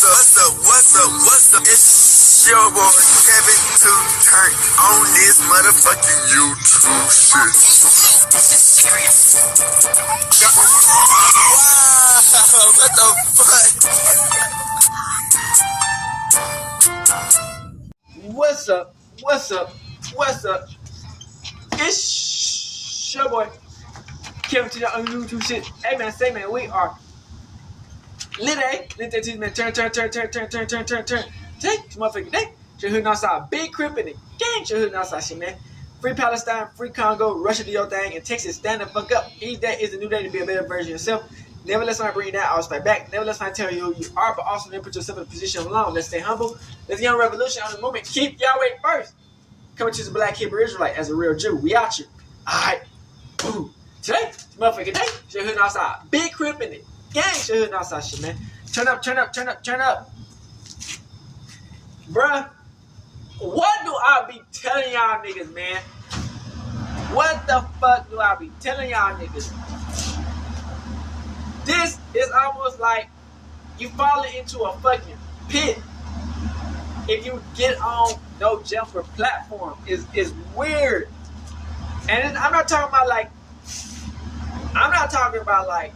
What's up? It's your boy Kevin to turn on this motherfucking YouTube shit. Wow, what the fuck? What's up? It's your boy Kevin to turn on YouTube shit. Hey man, say man, we are lit man. Turn. Take this motherfucking day. You're hooding outside. Big crip in the gang. You're hooding outside shit, man. Free Palestine, free Congo, Russia do your thing, and Texas stand the fuck up. Each day is a new day to be a better version of yourself. Never let somebody bring you down, always fight back. Never let somebody tell you who you are, but also never put yourself in a position alone. Let's stay humble. Let's get on revolution on the movement. Keep Yahweh first. Coming to the Black Hebrew Israelite as a real Jew. We out you. Alright. Boom. Today, motherfucking day, you're hooding outside. Big crip in the gang. You're hooding outside shit, man. Turn up. Bruh, what do I be telling y'all niggas, man? What the fuck do I be telling y'all niggas? This is almost like you falling into a fucking pit if you get on no jumper platform. Is weird. And I'm not talking about like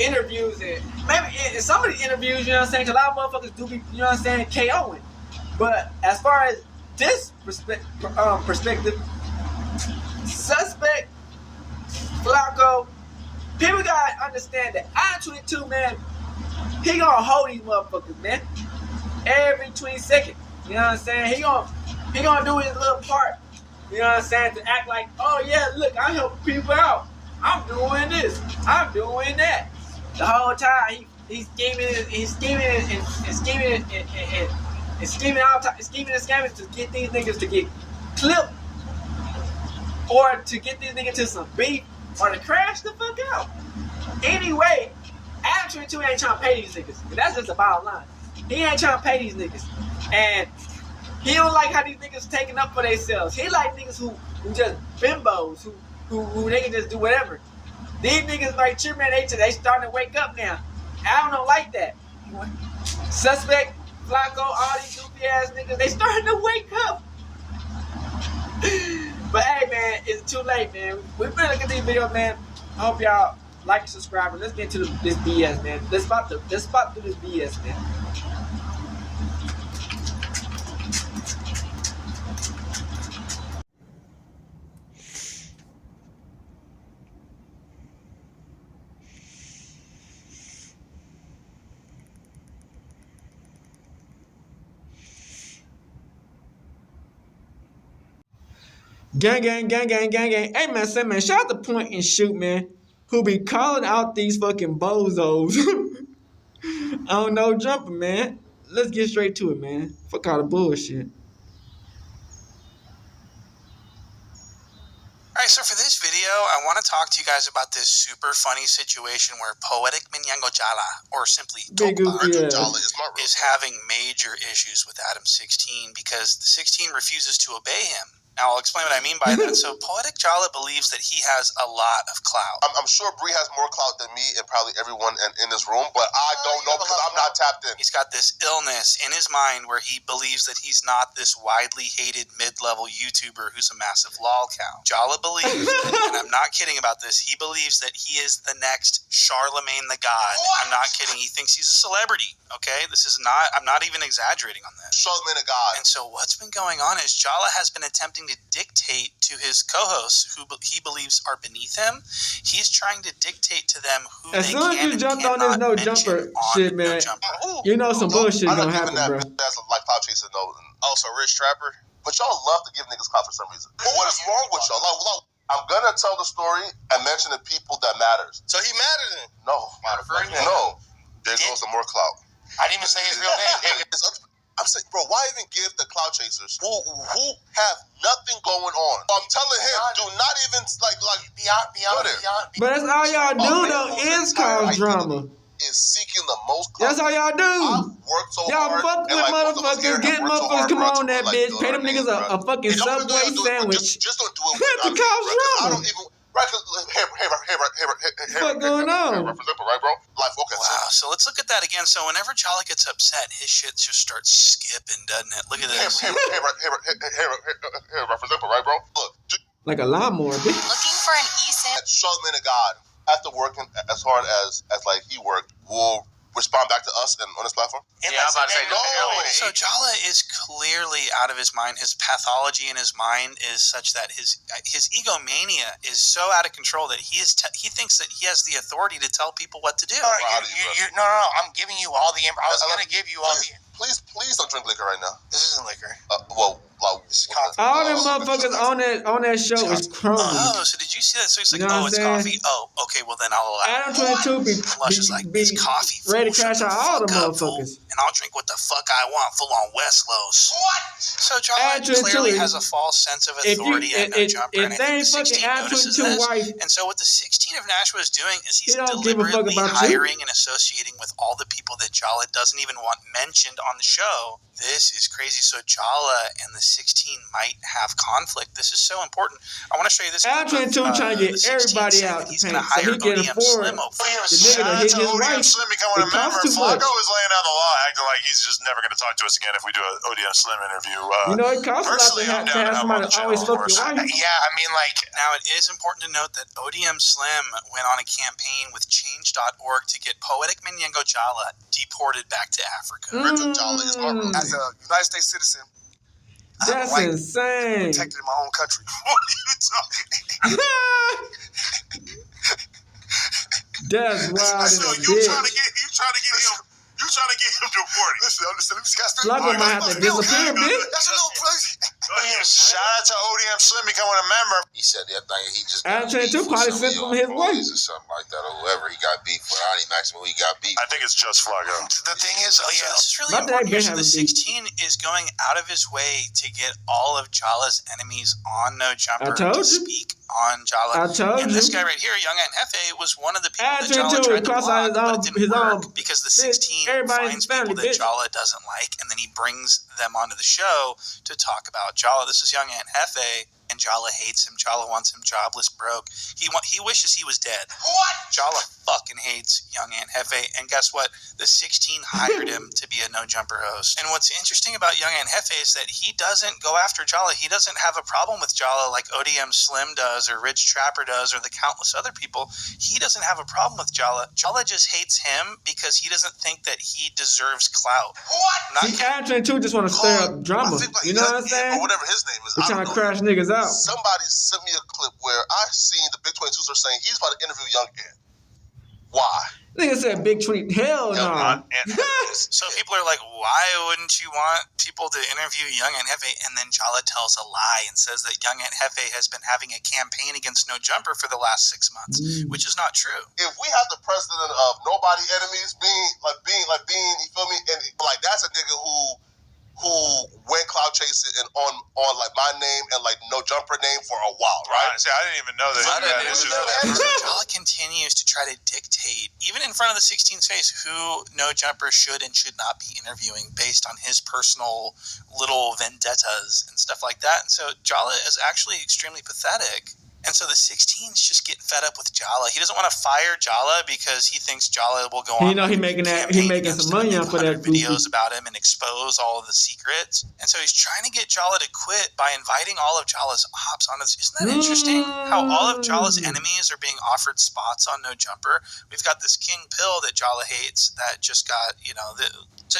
interviews and maybe in some of the interviews, you know what I'm saying? 'Cause a lot of motherfuckers do be, you know what I'm saying, KOing. But as far as this perspective, suspect, Flakko, people gotta understand that ADAM22, man, he gonna hold these motherfuckers, man, every 20 seconds. You know what I'm saying? He gonna do his little part. You know what I'm saying? To act like, oh yeah, look, I'm helping people out. I'm doing this. I'm doing that. The whole time he's scheming and scamming to get these niggas to get clipped, or to get these niggas to some beef, or to crash the fuck out. Anyway, ADAM22 ain't trying to pay these niggas. That's just the bottom line. He ain't trying to pay these niggas. And he don't like how these niggas taking up for themselves. He like niggas who just bimbos, who they can just do whatever. These niggas like Chip, man, they starting to wake up now. I don't like that. Suspect, Flakko, all these goofy ass niggas, they starting to wake up. But hey man, it's too late, man. We better look at these videos, man. I hope y'all like and subscribe. And let's get into this BS, man. Let's spot through this BS, man. Gang. Hey man, say man, shout out to Point and Shoot, man, who be calling out these fucking bozos on no jumper, man. Let's get straight to it, man. Fuck all the bullshit. Alright, so for this video, I want to talk to you guys about this super funny situation where Poetic Minyango Jala, or simply Tokba, is having major issues with ADAM16 because the 16 refuses to obey him. Now, I'll explain what I mean by that. So, Poetic Jala believes that he has a lot of clout. I'm sure Bree has more clout than me and probably everyone in this room, but I don't know because I'm not tapped in. He's got this illness in his mind where he believes that he's not this widely hated mid-level YouTuber who's a massive lol cow. Jala believes, and I'm not kidding about this, he believes that he is the next Charlemagne the God. What? I'm not kidding. He thinks he's a celebrity, okay? I'm not even exaggerating on this. Charlemagne the God. And so what's been going on is Jala has been attempting to dictate to his co-hosts who he believes are beneath him. He's trying to dictate to them who as they soon as can you jumped and on this no cannot jumper mention shit, on man, No Jumper. you know some bullshit I'm gonna not happen, giving bro. That's like clout chasing though. Also, Rich Trapper. But y'all love to give niggas clout for some reason. But what is wrong with y'all? Like, I'm gonna tell the story and mention the people that matters. So he mad at him? No. No. There goes some more clout. I didn't even say his real name. I'm saying, bro, why even give the clout chasers who have nothing going on? I'm telling him, do not even beyond. But that's all y'all do though, is cause drama. Is seeking the most clout. That's all y'all do. I've worked so y'all hard. fuck with motherfuckers, get motherfuckers come on that bitch, pay them niggas a fucking Subway sandwich. Just don't do it to cause drama. Right? Cause What's going on? Right, bro? Like, okay. Wow. So let's look at that again. So whenever Jolly gets upset, his shit just starts skipping, doesn't it? Look at this. Hey, representative, right, bro? Look. Like a lawnmower, bitch. Looking for an eSIM. Strong man of God, after working as hard as like he worked, will respond back to us and on this platform. Yeah, I'm about to say no. So Jala is clearly out of his mind. His pathology in his mind is such that his egomania is so out of control that he thinks that he has the authority to tell people what to do. No, I'm giving you all the. I was gonna give you all the. Please don't drink liquor right now. This isn't liquor. This is coffee. All them motherfuckers on that show is crumbs. Oh, so did you see that? So he's like, You know what it's I'm coffee. Oh, okay, well then I'll allow it. ADAM22 Lush is like, it's coffee. ready to Fool, crash shut out the all the fuck up, fool, motherfuckers. and I'll drink what the fuck I want, full on West Los. What? So Jala ADAM22 clearly has a false sense of authority and no jumper, and I think the 16 notices this. wife, And so what the 16 of Nashua is doing is he's He don't give a fuck deliberately about you. hiring and associating with all the people that Jala doesn't even want mentioned on the show. This is crazy. So Jala and the 16 might have conflict. This is so important. I want to show you this. ADAM22 trying to get everybody out. He's the going to paint, so hire he can ODM afford Slim over. the nigga to hit his wife. Slim becoming a It member. costs too Flakko much. is laying down the law, acting like he's just never going to talk to us again if we do an ODM Slim interview. You know, it costs a lot personally, to I'm down have to somebody him on the always channel, fuck of your course. wife. Yeah, I mean, like. Now, it is important to note that ODM Slim went on a campaign with Change.org to get Poetic Minyango Jala deported back to Africa. Richard Jolly is my roommate. As a United States citizen, I have a That's right insane. protected in my own country. What are you talking? That's wild So as a you bitch. trying to get him deported? Listen, let me just Flakko might have to disappear, bitch. That's a little place. Shout out to ODM Slim becoming a member. He said that thing. He just ADAM22 probably sent him his wife. or something like that, or whoever he got beef with. I don't even ask him who he got beef. I think it's just Flakko. The thing is, So this is really My dad important here. been So the having 16 is going out of his way to get all of Jala's enemies on No Jumper I told to you. speak on Jala. I told And you. this guy right here, Young Aunt Hefe, was one of the people that ADAM22 Jala tried to cross block, out but it his didn't own work because the bitch. 16 Everybody's finds family, people that bitch. Jala doesn't like, and then he brings them onto the show to talk about Jala. This is Young Aunt Hefe, and Jala hates him. Jala wants him jobless, broke. He wishes he was dead. What? Jala fucking hates Young Aunt Hefe, and guess what? The 16 hired him to be a No Jumper host. And what's interesting about Young Aunt Hefe is that he doesn't go after Jala. He doesn't have a problem with Jala like ODM Slim does, or Rich Trapper does, or the countless other people. He doesn't have a problem with Jala. Jala just hates him because he doesn't think that he deserves clout. What? Not See, ADAM22 just want to stir up drama. I think like You know what I'm or saying? whatever his name is. They're I trying don't to know. crash niggas out. Somebody sent me a clip where I seen the Big 22s are saying he's about to interview Young Ant. Why? Nigga said big tweet. Hell no. So people are like, why wouldn't you want people to interview Young Aunt Hefe? And then Jala tells a lie and says that Young Aunt Hefe has been having a campaign against No Jumper for the last 6 months, which is not true. If we have the president of nobody enemies being, you feel me? And like that's a nigga who went cloud chasing and on like my name and like No Jumper name for a while, right? See, I didn't even know that. I didn't This even is know that. So Jala continues to try to dictate, even in front of the 16's face, who No Jumper should and should not be interviewing based on his personal little vendettas and stuff like that. And so Jala is actually extremely pathetic. And so the 16's just getting fed up with Jala. He doesn't want to fire Jala because he thinks Jala will go on. You know he making some money off of that videos about him and expose all of the secrets. And so he's trying to get Jala to quit by inviting all of Jala's ops on this. Isn't that interesting? How all of Jala's enemies are being offered spots on No Jumper. We've got this King Pill that Jala hates that just got,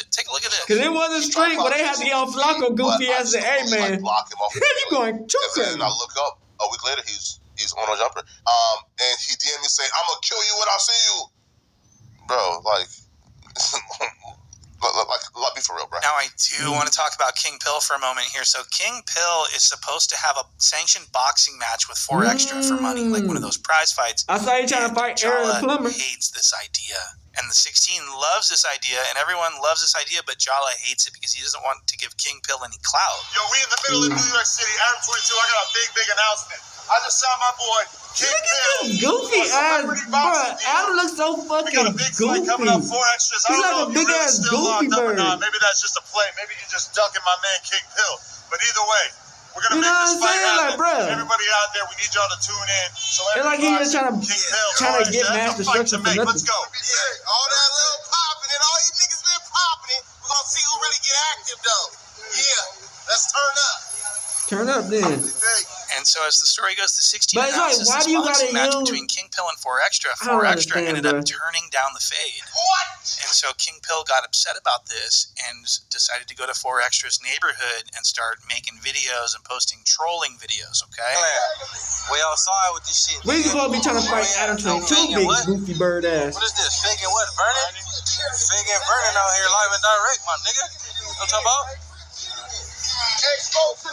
take a look at this. Because it wasn't straight where they had to get on Flakko goofy ass and hey man. Block him off. You going too crazy. And I look up a week later, he's on No Jumper. And he DM me saying, "I'm gonna kill you when I see you." Bro, like be for real, bro. Now, I do want to talk about King Pill for a moment here. So, King Pill is supposed to have a sanctioned boxing match with 4 extra for money, like one of those prize fights. I saw you trying to fight Aaron the Plumber. Hates this idea. And the 16 loves this idea, and everyone loves this idea, but Jala hates it because he doesn't want to give King Pill any clout. Yo, we in the middle of New York City, ADAM22. I got a big announcement. I just saw my boy King Pill. Goofy ass, bro. Adam looks so We got a fucking big fight coming up, goofy. 4 extras. I He's don't like know a if you big really ass still goofy locked up or bird. not. Maybe that's just a play. Maybe you're just ducking my man King Pill. But either way, We're gonna You know make what this I'm fight saying? happen. Like, bruh. Everybody out there, we need y'all to tune in. So It's like he just trying to get mass that's a fight destruction to for make. nothing. Let's go. Yeah, all that little popping and all you niggas been popping it. We're gonna see who really get active though. Yeah, let's turn up. Turn up then. And so as the story goes, the 16 But it's like, announces why this do you boxing gotta match use- between King Pill and 4Extra. I don't 4Extra understand, ended up bro. turning down the fade. What? And so King Pill got upset about this and decided to go to 4Extra's neighborhood and start making videos and posting trolling videos, okay? We outside with this shit. We supposed to be trying to fight ADAM22, big goofy bird ass. What is this? Fig and what? Burning? Fig and burning out here live and direct, my nigga. You know what I'm talking about?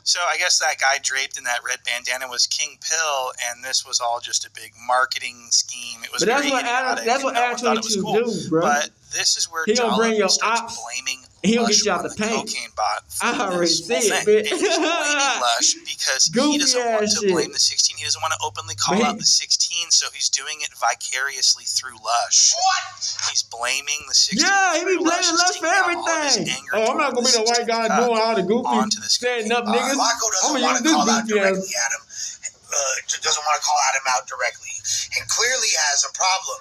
So I guess that guy draped in that red bandana was King Pill, and this was all just a big marketing scheme. It was But that's very what idiotic, that's what and no one thought it was ADAM22 cool. do, bro. But this is where He gonna bring your Jala starts ops. blaming He gonna Lush get you out on the paint. cocaine bot. for I already this see whole it, thing. bitch. And he's blaming Lush because he Goofy doesn't want ass to shit. blame the 16. He doesn't want to openly call But out the 16, so he's doing it vicariously through Lush. What? He's blaming the 16. Yeah, he be through blaming He's Lush for taking out all of his everything. anger Oh, I'm not gonna toward be the white guy cut doing all the onto goofy this standing up niggas. Flacco I'm doesn't want gonna to use call this out goofy ass. directly at him. Doesn't want to call Adam out directly, and clearly has a problem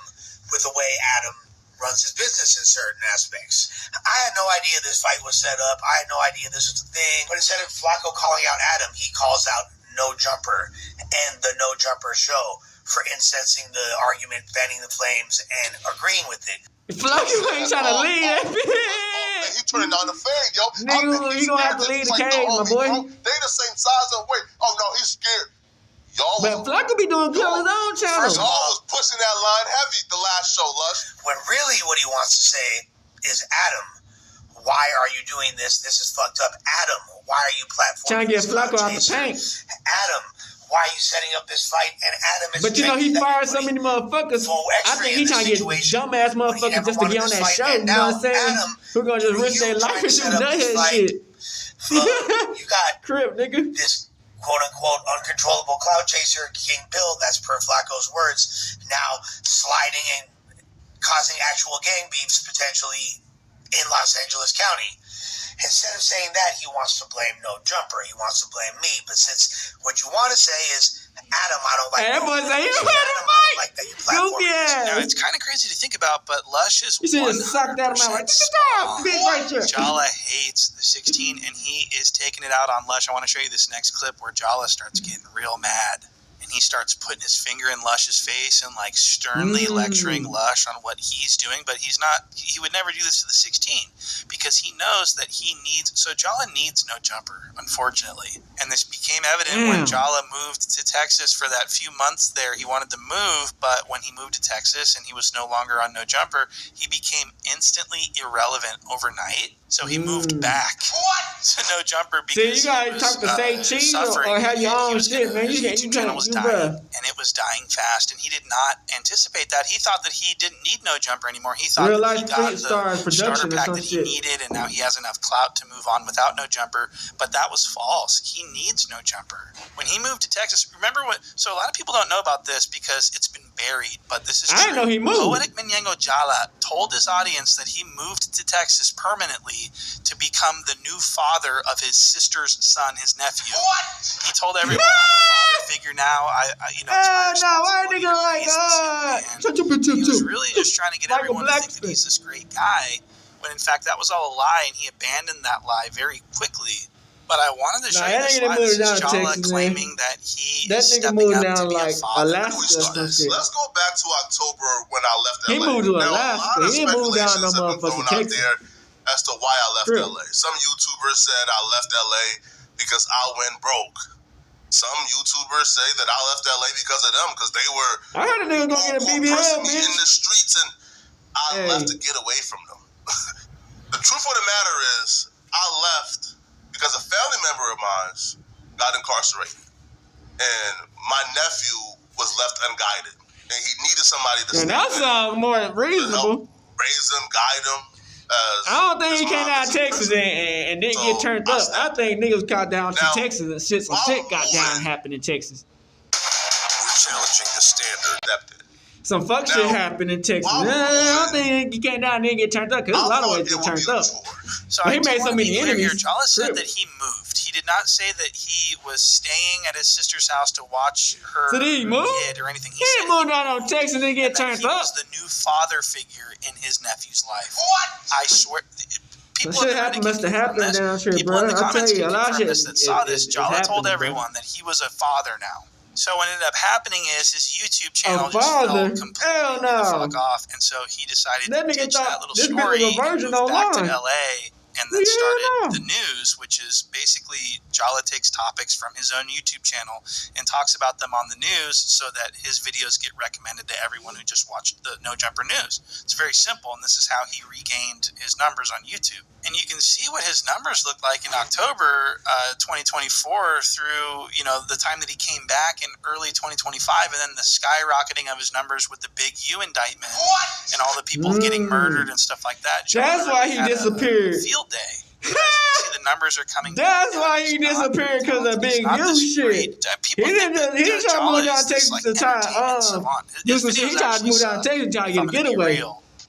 with the way Adam runs his business in certain aspects. I had no idea this fight was set up. I had no idea this was a thing. But instead of Flacco calling out Adam, he calls out No Jumper and the No Jumper show for incensing the argument, fanning the flames, and agreeing with it. Flakko ain't trying to lead that Man, bitch. he turning down the fade, yo. Nigga, you gonna have to leave the cage, my boy. Bro. They the same size and weight. Oh no, he's scared. Y'all But Flakko be doing good on his own channel. Y'all was pushing that line heavy the last show, Lush. When really what he wants to say is, Adam, why are you doing this? This is fucked up. Adam, why are you platforming Trying to get this Flakko out clout the chaser? paint. Adam, why are you setting up this fight? And Adam is But you know he that fired you're so many putting motherfuckers. full I X-ray think in he this trying to get situation dumbass when he motherfuckers never just to get wanted on this that fight. show. And You know what I'm now, saying? Adam, Who gonna just risk you their trying life to and set do up nut this head fight. shit? You got Crip, nigga. this quote-unquote uncontrollable cloud chaser, King Bill, that's per Flacco's words, now sliding and causing actual gang beefs potentially in Los Angeles County. Instead of saying that, he wants to blame No Jumper. He wants to blame me. But since what you want to say is, Adam, I don't like Hey, that boy say he Adam, ready to I don't fight. like that you platform Goofy this. Now, ass. it's kind of crazy to think about, but Lush is You should have sucked that him out like, stop, bitch, right there. Jala hates the 16, and he is taking it out on Lush. I want to show you this next clip where Jala starts getting real mad. And he starts putting his finger in Lush's face and like sternly lecturing Lush on what he's doing. But he would never do this to the 16 because he knows that he needs, so Jala needs No Jumper, unfortunately. And this became evident when Jala moved to Texas for that few months there. He wanted to move, but when he moved to Texas and he was no longer on No Jumper, he became instantly irrelevant overnight. So he moved back to No Jumper because See, you gotta talk to say cheese or have your own shit, man. You channel was can't, dying, and it was dying fast, and he did not anticipate that. He thought that he didn't need No Jumper anymore. He thought that he got the starter pack that he needed, and now he has enough clout to move on without No Jumper. But that was false. He needs No Jumper. When he moved to Texas, remember what? So a lot of people don't know about this because it's been buried, but this is true. I didn't know he moved. Poetic Minyango Jala told his audience that he moved to Texas permanently to become the new father of his sister's son, his nephew. He told everyone, I'm a father figure now. It's my responsibility to raise this young man. He was really just trying to get everyone to think that he's this great guy, when in fact that was all a lie, and he abandoned that lie very quickly. But I wanted to show you this slide. This is Jala claiming that he is stepping up to be a father. Let's go back to October when I left LA. He moved to Now, Alaska. a lot of He didn't move down no speculations have been motherfucking thrown out Texas. there as to why I left LA. Some YouTubers said I left LA because I went broke. Some YouTubers say that I left LA because of them, because they were I heard a nigga gonna get a BBL, pressing me bitch. in the streets, and I left to get away from them. The truth of the matter is, I left because a family member of mine got incarcerated, and my nephew was left unguided, and he needed somebody to And that sounds more reasonable. raise him, guide him. I don't think he came out of Texas and didn't get turned up. I think niggas got down to Texas and shit. Some shit got down happened in Texas. We're challenging the standard. Some fuck shit happened in Texas. I don't think he came down and didn't get turned up because there's a lot of ways to get turned up. So But he I made so want to many be clear enemies. here. Jala said that he moved. He did not say that he was staying at his sister's house to watch her So did he move? kid or anything. He ain't moved down on Texas and get turned he up. was the new father figure in his nephew's life. What? I swear. People That shit must have happened down here, People bro. in the I'll tell comments you, a lot of shit that saw this, Jala told happening, everyone that he was a father now. So what ended up happening is his YouTube channel A just father? fell completely Hell no. the fuck off, and so he decided That to nigga ditch thought that little this bitch story was a and virgin move back to online. LA. And then Yeah, started no. the news, which is basically Jala takes topics from his own YouTube channel and talks about them on the news so that his videos get recommended to everyone who just watched the No Jumper news. It's very simple, and this is how he regained his numbers on YouTube. And you can see what his numbers looked like in October 2024 through, the time that he came back in early 2025, and then the skyrocketing of his numbers with the big U indictment and all the people getting murdered and stuff like that. That's why he disappeared. Field day. As you can see, the numbers are coming. That's why he disappeared, because of big you shit. He didn't try to move down Texas to try he tried to move down Texas to try to get a getaway.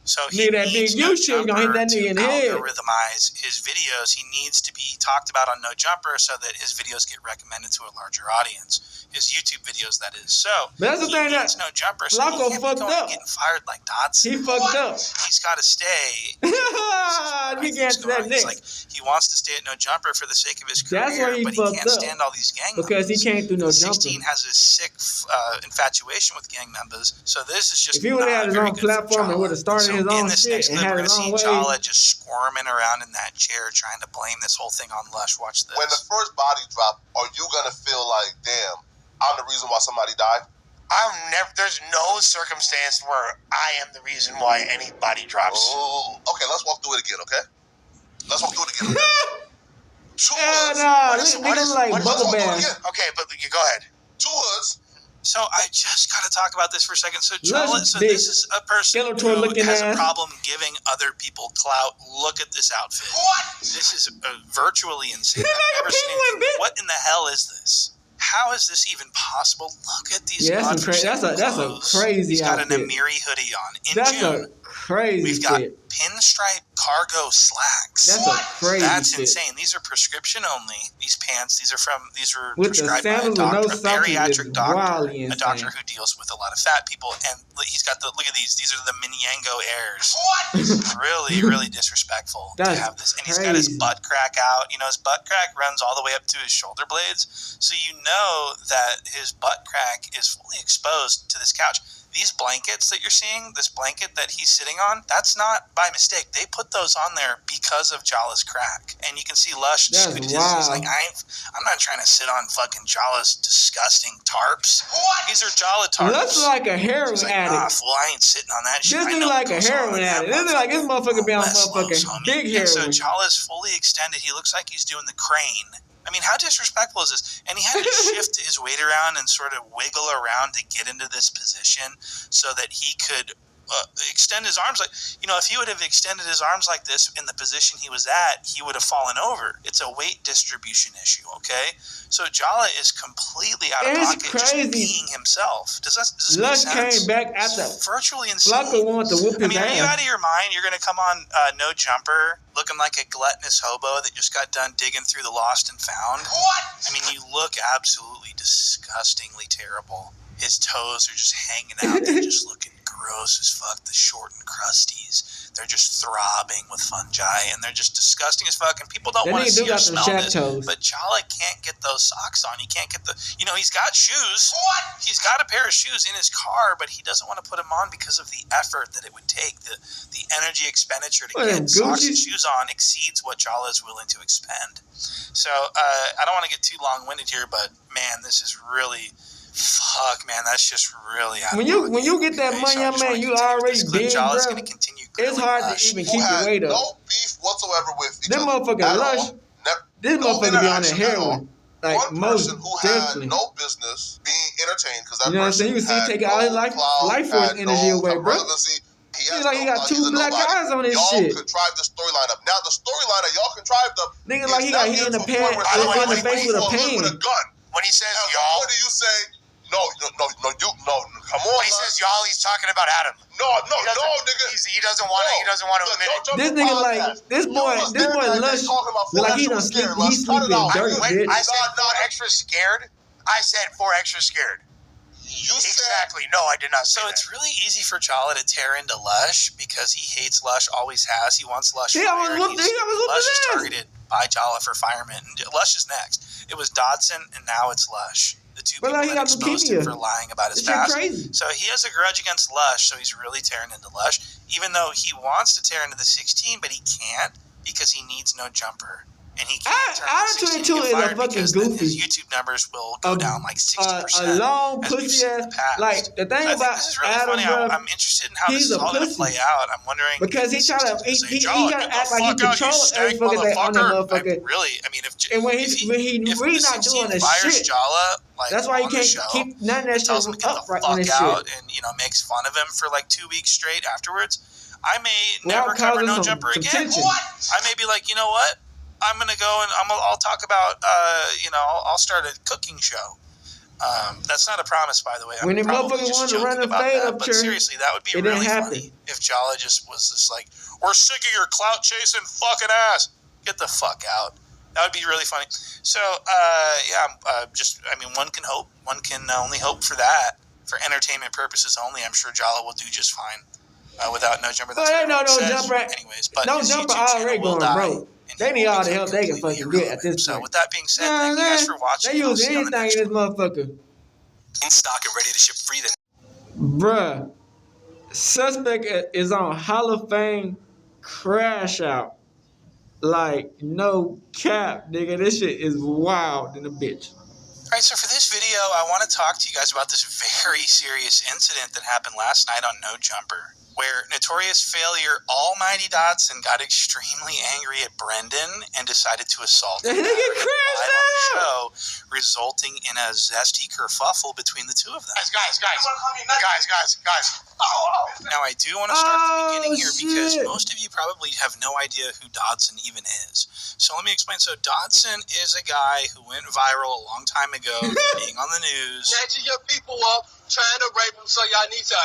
So he Nigga, that big needs you No shit gonna hit Jumper that nigga in the to head. algorithmize his videos. He needs to be talked about on No Jumper so that his videos get recommended to a larger audience. His YouTube videos, that is. So But that's the he thing needs that No Jumper. So Flakko he can't fucked be going up. and getting fired like Dodson. He fucked up. He's got to stay. We get to that He's next. like, he wants to stay at No Jumper for the sake of his career, That's why he but he fucked can't up. stand all these gang Because he members. can't do No The Jumper. 16 has a sick infatuation with gang members, so this is just If he would have had his not own very good for platform and Jala. would have started So his in own this shit next and clip, had we're his going own to see way. Jala just squirming around in that chair trying to blame this whole thing on Lush. Watch this. When the first body drop, are you gonna feel like, damn, I'm the reason why somebody died? There's no circumstance where I am the reason why anybody drops. Oh, okay, let's walk through it again, okay? Let's walk through it again, okay? Two Hell hoods. nah, What is- this what nigga is- like what is- Bubble Let's walk through it Bath. again. Okay, but you go ahead. Two hoods. So I just got to talk about this for a second. So Jala, Lush so big this is a person Skeletor who looking has ass. a problem giving other people clout. Look at this outfit. What? This is virtually insane. I've never seen anything. Bitch. What in the hell is this? How is this even possible? Look at these. Yeah, that's a clothes. crazy He's got outfit. an Amiri hoodie on. In That's June, a crazy we've got shit. pinstripe cargo slacks. That's a crazy That's shit. insane. These are prescription only. These pants. These were With the prescribed by a sandals with no doctor, a socks is bariatric doctor, wildly a doctor insane. who deals with a lot of fat people. And he's got look at these. These are the Minyango Airs. What? Really, really disrespectful to That's have this. And he's got his crazy. butt crack out. His butt crack runs all the way up to his shoulder blades. So you know that his butt crack is fully exposed to this couch. These blankets that you're seeing, this blanket that he's sitting on, that's not by mistake. They put those on there because of Jala's crack. And you can see Lush That's scooted his. wild. He's like, I'm not trying to sit on fucking Jala's disgusting tarps. What? These are Jala tarps. Looks like a heroin He's like, addict. nah, fool, I ain't sitting on that shit. This I is know like what a goes on heroin in that addict. This is like this motherfucker be on West motherfucking Los, homie. big And so heroin. Jala's fully extended. He looks like he's doing the crane. I mean, how disrespectful is this? And he had to shift his weight around and sort of wiggle around to get into this position so that he could extend his arms. Like, if he would have extended his arms like this in the position he was at, he would have fallen over. It's a weight distribution issue, okay? So Jala is completely out of It's pocket, just crazy. being himself. Does this make Lush sense? came back after It's virtually insane. Flakko wanted to whoop I his mean, are you out ass. of your mind? You're going to come on No Jumper looking like a gluttonous hobo that just got done digging through the lost and found? What? I mean, you look absolutely disgustingly terrible. His toes are just hanging out. They're just looking gross as fuck. The shortened crusties. They're just throbbing with fungi, and they're just disgusting as fuck. And people don't That want to nigga do see or got them smell shack this. toes. But Jala can't get those socks on. He can't get the. He's got shoes. What? He's got a pair of shoes in his car, but he doesn't want to put them on because of the effort that it would take. The energy expenditure to What, get them socks Gucci? and shoes on exceeds what Jala is willing to expend. So I don't want to get too long-winded here, but man, this is really. Fuck, man, that's just really out When you get that money, man, you already big, bro. Jala's gonna continue It's hard Lush. to even Who keep your had weight up. no beef whatsoever with each Them other motherfucker at Lush, all. this No motherfucker be on that interaction at all. heroin. Like One most person who definitely. had no business being entertained because that You know what I'm person saying? You see, had take no all his life clout, force had energy no away, bro. relevancy. He Seems has like he got he's two a black nobody. eyes on his y'all shit. contrived the storyline up. Now the storyline that y'all contrived up. Nigga, is like he now got hit in getting the to a point pants, where in the somebody face with a pulled pain. with a gun. When he says At y'all, what point do you say Come on. He says Yali's talking about Adam. No, nigga. He doesn't want to admit it. This nigga like this boy Lush look like he done sleep. He's sleeping dirt, bitch. I said 4 extra scared. I said 4 extra scared. You exactly. No, I did not say So that. it's really easy for Jala to tear into Lush because he hates Lush, always has. He wants Lush He almost fired. whooped Lush his is ass. targeted by Jala for fireman. Lush is next. It was Dodson, and now it's Lush. The two people that exposed him for lying about his past. Crazy. So he has a grudge against Lush, so he's really tearing into Lush, even though he wants to tear into the 16, but he can't because he needs no jumper. And he can't turn the 16 ADAM22 is a fucking because then his goofy. YouTube numbers will go down like 60%. A long as we've pussy seen in ass. the past. Like the thing So I about think this is really Adam, funny. bro, I'm interested in how this he's is a all going to pussy. play out. I'm wondering because he try to he Jala, gotta get the act like he fuck out, you controls stank every fucking thing on that motherfucker. motherfucker. Really, I mean, And when if he really the not doing 16 this fires shit. Jala, like, That's why he on the can't show, keep none of that shit tells him to get up the right on fuck this out shit. and makes fun of him for like 2 weeks straight afterwards, I may Without never cover causing No some Jumper again. tension. I may be like, you know what? I'm gonna go and I'll talk about I'll start a cooking show. That's not a promise, by the way. When the motherfucker wanted to run a fade up but church, seriously, that would be it didn't really happen. funny if Jala just was just like, "We're sick of your clout chasing fucking ass. Get the fuck out." That would be really funny. So, one can hope. One can only hope for that. For entertainment purposes only, I'm sure Jala will do just fine without No Jumper. That's Well, what no everyone says. jumper. Anyways, but No his jumper YouTube already channel will going die, broke. and They he need will all the become help they can completely fucking get at irrelevant. this So, point. with that being said, thank you guys for watching. They I'll use see you on the anything next in one. this motherfucker. In stock and ready to ship free then. Bruh. Suspect is on Hall of Fame crash out. Like, no cap, nigga. This shit is wild in a bitch. All right, so for this video, I want to talk to you guys about this very serious incident that happened last night on No Jumper, where notorious failure Almighty Dodson got extremely angry at Brendan and decided to assault him That nigga live crashed on the out. show, resulting in a zesty kerfuffle between the two of them. Guys. Now, I do want to start at the beginning here because shit. most of you probably have no idea who Dodson even is. So let me explain. So Dodson is a guy who went viral a long time ago for being on the news. Snatching your people up, trying to rape them, so y'all need to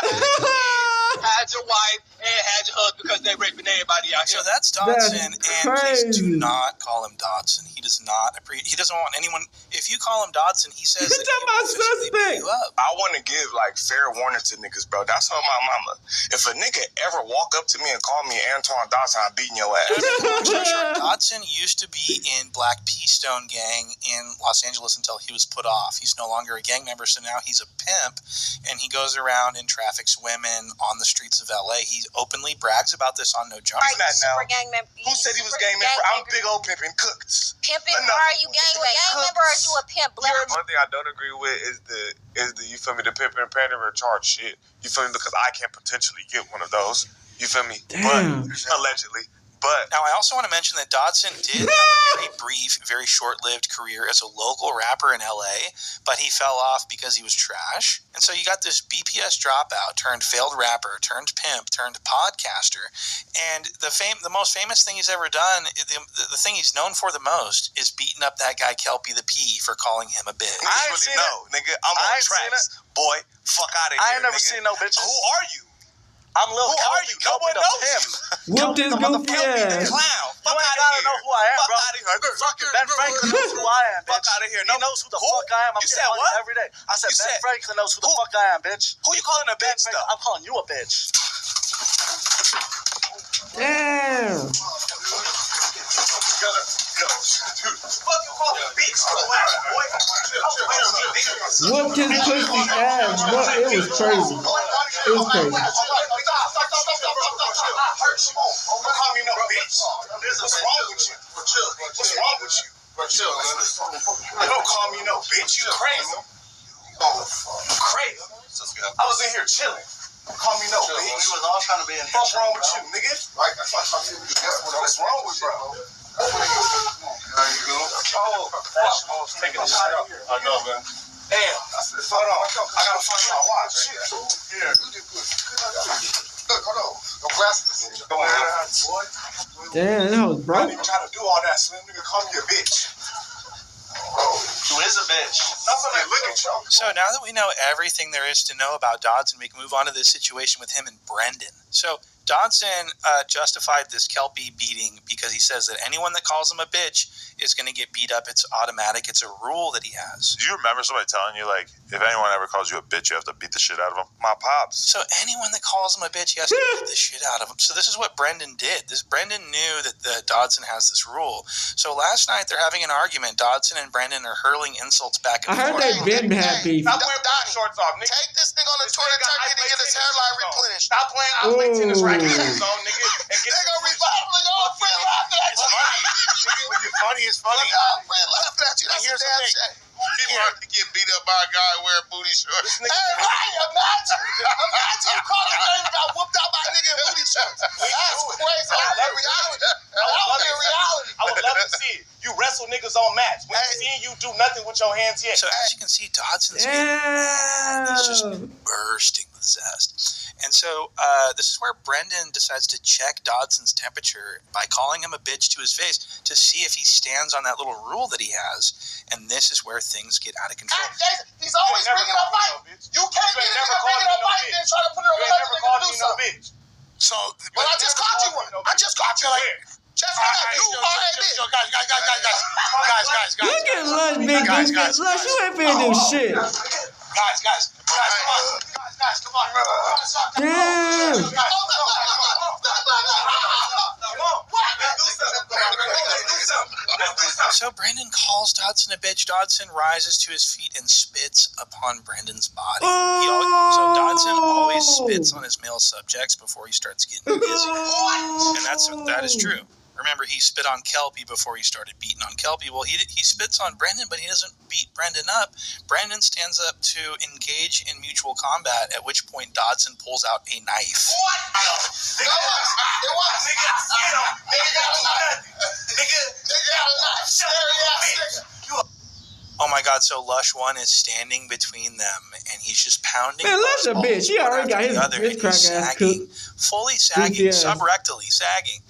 hide your wife and hide your husband because they raping everybody out here. So that's Dodson, and please do crazy. not call him Dodson. He does not he doesn't want anyone. If you call him Dodson, he says You that talking he will about physically beat suspect? you up. I want to give like fair warning to niggas, bro. That's on my mama. If a nigga ever walk up to me and call me Antoine Dodson, I'm beating your ass. Dodson used to be in Black P Stone gang in Los Angeles until he was put off. He's no longer a gang member, so now he's a pimp, and he goes around and traffics women on the streets of LA. He openly brags about this on No Jumper. Right now. Gang member. Who said he was gang member? I'm big old pimping cooked. Pimping? Enough. Or are you gang member or are you a pimp? One thing I don't agree with is the you feel me, the pimping and pandering charge shit. You feel me? Because I can potentially get one of those. You feel me? Damn. But allegedly. But Now, I also want to mention that Dodson did have a very brief, very short-lived career as a local rapper in LA, but he fell off because he was trash. And so you got this BPS dropout turned failed rapper, turned pimp, turned podcaster. And the most famous thing he's ever done, the thing he's known for the most, is beating up that guy Kelpie the P for calling him a bitch. I ain't really know, nigga. I'm on tracks. Boy, fuck out of here. I ain't never nigga. seen no bitches. Who are you? I'm Lil Who are you? No one knows you. Whoop this goofy ass. Clown. You ain't gotta know who I am, bro. Fuck out of here. Fucking Ben Franklin knows who I am, bitch. Fuck out of here. He knows who the fuck I am. I'm You getting said money what? every day. I said You Ben said- Franklin knows who the fuck I am, bitch. Who you calling a bitch, though? I'm calling you a bitch. Damn. Whooped his pussy ass. What? It was crazy. It was crazy. What's wrong with you? What's wrong with you? Don't call me no bitch. You crazy. Crazy. I was in here chilling. Call me no bitch. We was all trying to be in here. What's wrong with you, nigga? What's wrong with you? Oh, I was taking a shot. I know, man. Damn. Hold on. I gotta find my watch. Here. Look, hold on. No glasses. Come on, boy. Damn, that was I broke. didn't even try to do all that, Slim. Nigga, call me a bitch. Oh, is a bitch. Look at you. So now that we know everything there is to know about Dodson, we can move on to this situation with him and Brendan. So Dodson justified this Kelpie beating because he says that anyone that calls him a bitch is going to get beat up. It's automatic. It's a rule that he has. Do you remember somebody telling you, like, if anyone ever calls you a bitch, you have to beat the shit out of them? My pops. So anyone that calls him a bitch, he has to beat the shit out of him. So this is what Brendan did. Brendan knew that Dodson has this rule. So last night they're having an argument. Dodson and Brendan are hurling insults back and forth. I heard they've been happy. Stop wearing booty shorts off, nigga. Take this nigga on a tour to Turkey to get his hairline replenished. Stop playing outlet tennis rackets on, nigga. And get They gonna revival your friend laughing at you. When you're funny, it's funny. Your friend laughing at you. That's a Here's the damn thing. shame. People are to get beat up by a guy wearing booty shorts. Hey, right, imagine you called the name about whooped out by a nigga in booty shorts. That's crazy. That would be reality. That would be reality. I would love to see it. You wrestle niggas on mats. We ain't seen you do nothing with your hands yet. So as you can see, Dodson's getting mad. He's just bursting with zest. And so this is where Brendan decides to check Dodson's temperature by calling him a bitch to his face to see if he stands on that little rule that he has. And this is where things get out of control. Jason, he's always bringing up fight. You can't get a nigga bringing up fight and try to put it on another nigga to do something. So, Well, I just caught you one. I just caught you like, just like that. You are a bitch. Guys. Look at Lush, big goofy. Lush, you ain't finna do shit. Guys, come on. Damn. So Brendan calls Dodson a bitch. Dodson rises to his feet and spits upon Brendan's body. So Dodson always spits on his male subjects before he starts getting busy. And that is true. Remember, he spit on Kelpie before he started beating on Kelpie. Well, he spits on Brendan, but he doesn't beat Brendan up. Brendan stands up to engage in mutual combat, at which point Dodson pulls out a knife. Oh my God, so Lush 1 is standing between them, and he's just pounding. Man, Lush a bitch. He already got his crack ass cooked. Fully sagging, subrectally sagging.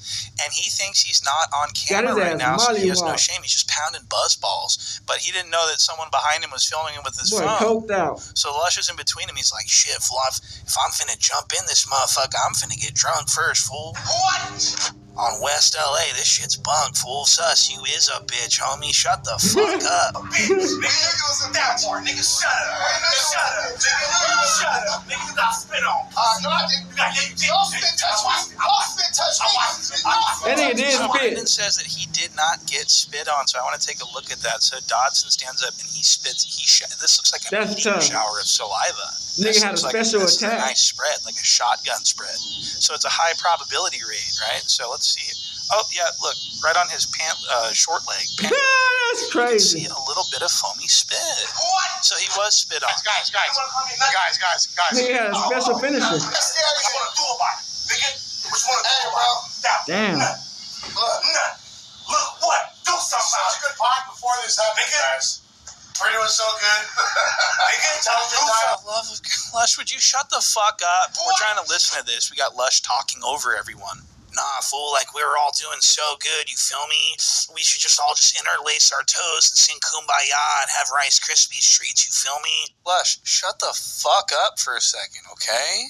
And he thinks he's not on camera right now, so he has no shame. He's just pounding buzz balls. But he didn't know that someone behind him was filming him with his phone. Coked out. So Lush is in between him. He's like, shit, Fluff, if I'm finna jump in this motherfucker, I'm finna get drunk first, fool. What? On West LA, this shit's bunk, fool. Sus, you is a bitch, homie. Shut the fuck up. Bitch, nigga, you was in that part. Nigga, shut up. Nigga, you got spit on. No, I didn't. Don't spit touch me. That nigga did spit. Brendan says that he did not get spit on, so I want to take a look at that. So Dodson stands up and he spits. This looks like a meteor shower of saliva. Nigga had a special attack. A nice spread, like a shotgun spread. So it's a high probability raid, right? So let's see. Oh yeah, look, right on his short leg. That's crazy. You can see a little bit of foamy spit. What? So he was spit on. Guys. Nigga had a special finisher. What you wanna do about it, nigga? What you wanna do about it? Damn. Look what? Do something about it. Good part before this happened, guys. We're doing so good. Nigga, tell him For the love of Lush, would you shut the fuck up? We're trying to listen to this. We got Lush talking over everyone. Nah, fool, like we were all doing so good, you feel me? We should just all just interlace our toes and sing Kumbaya and have Rice Krispies treats, you feel me? Lush, shut the fuck up for a second, okay?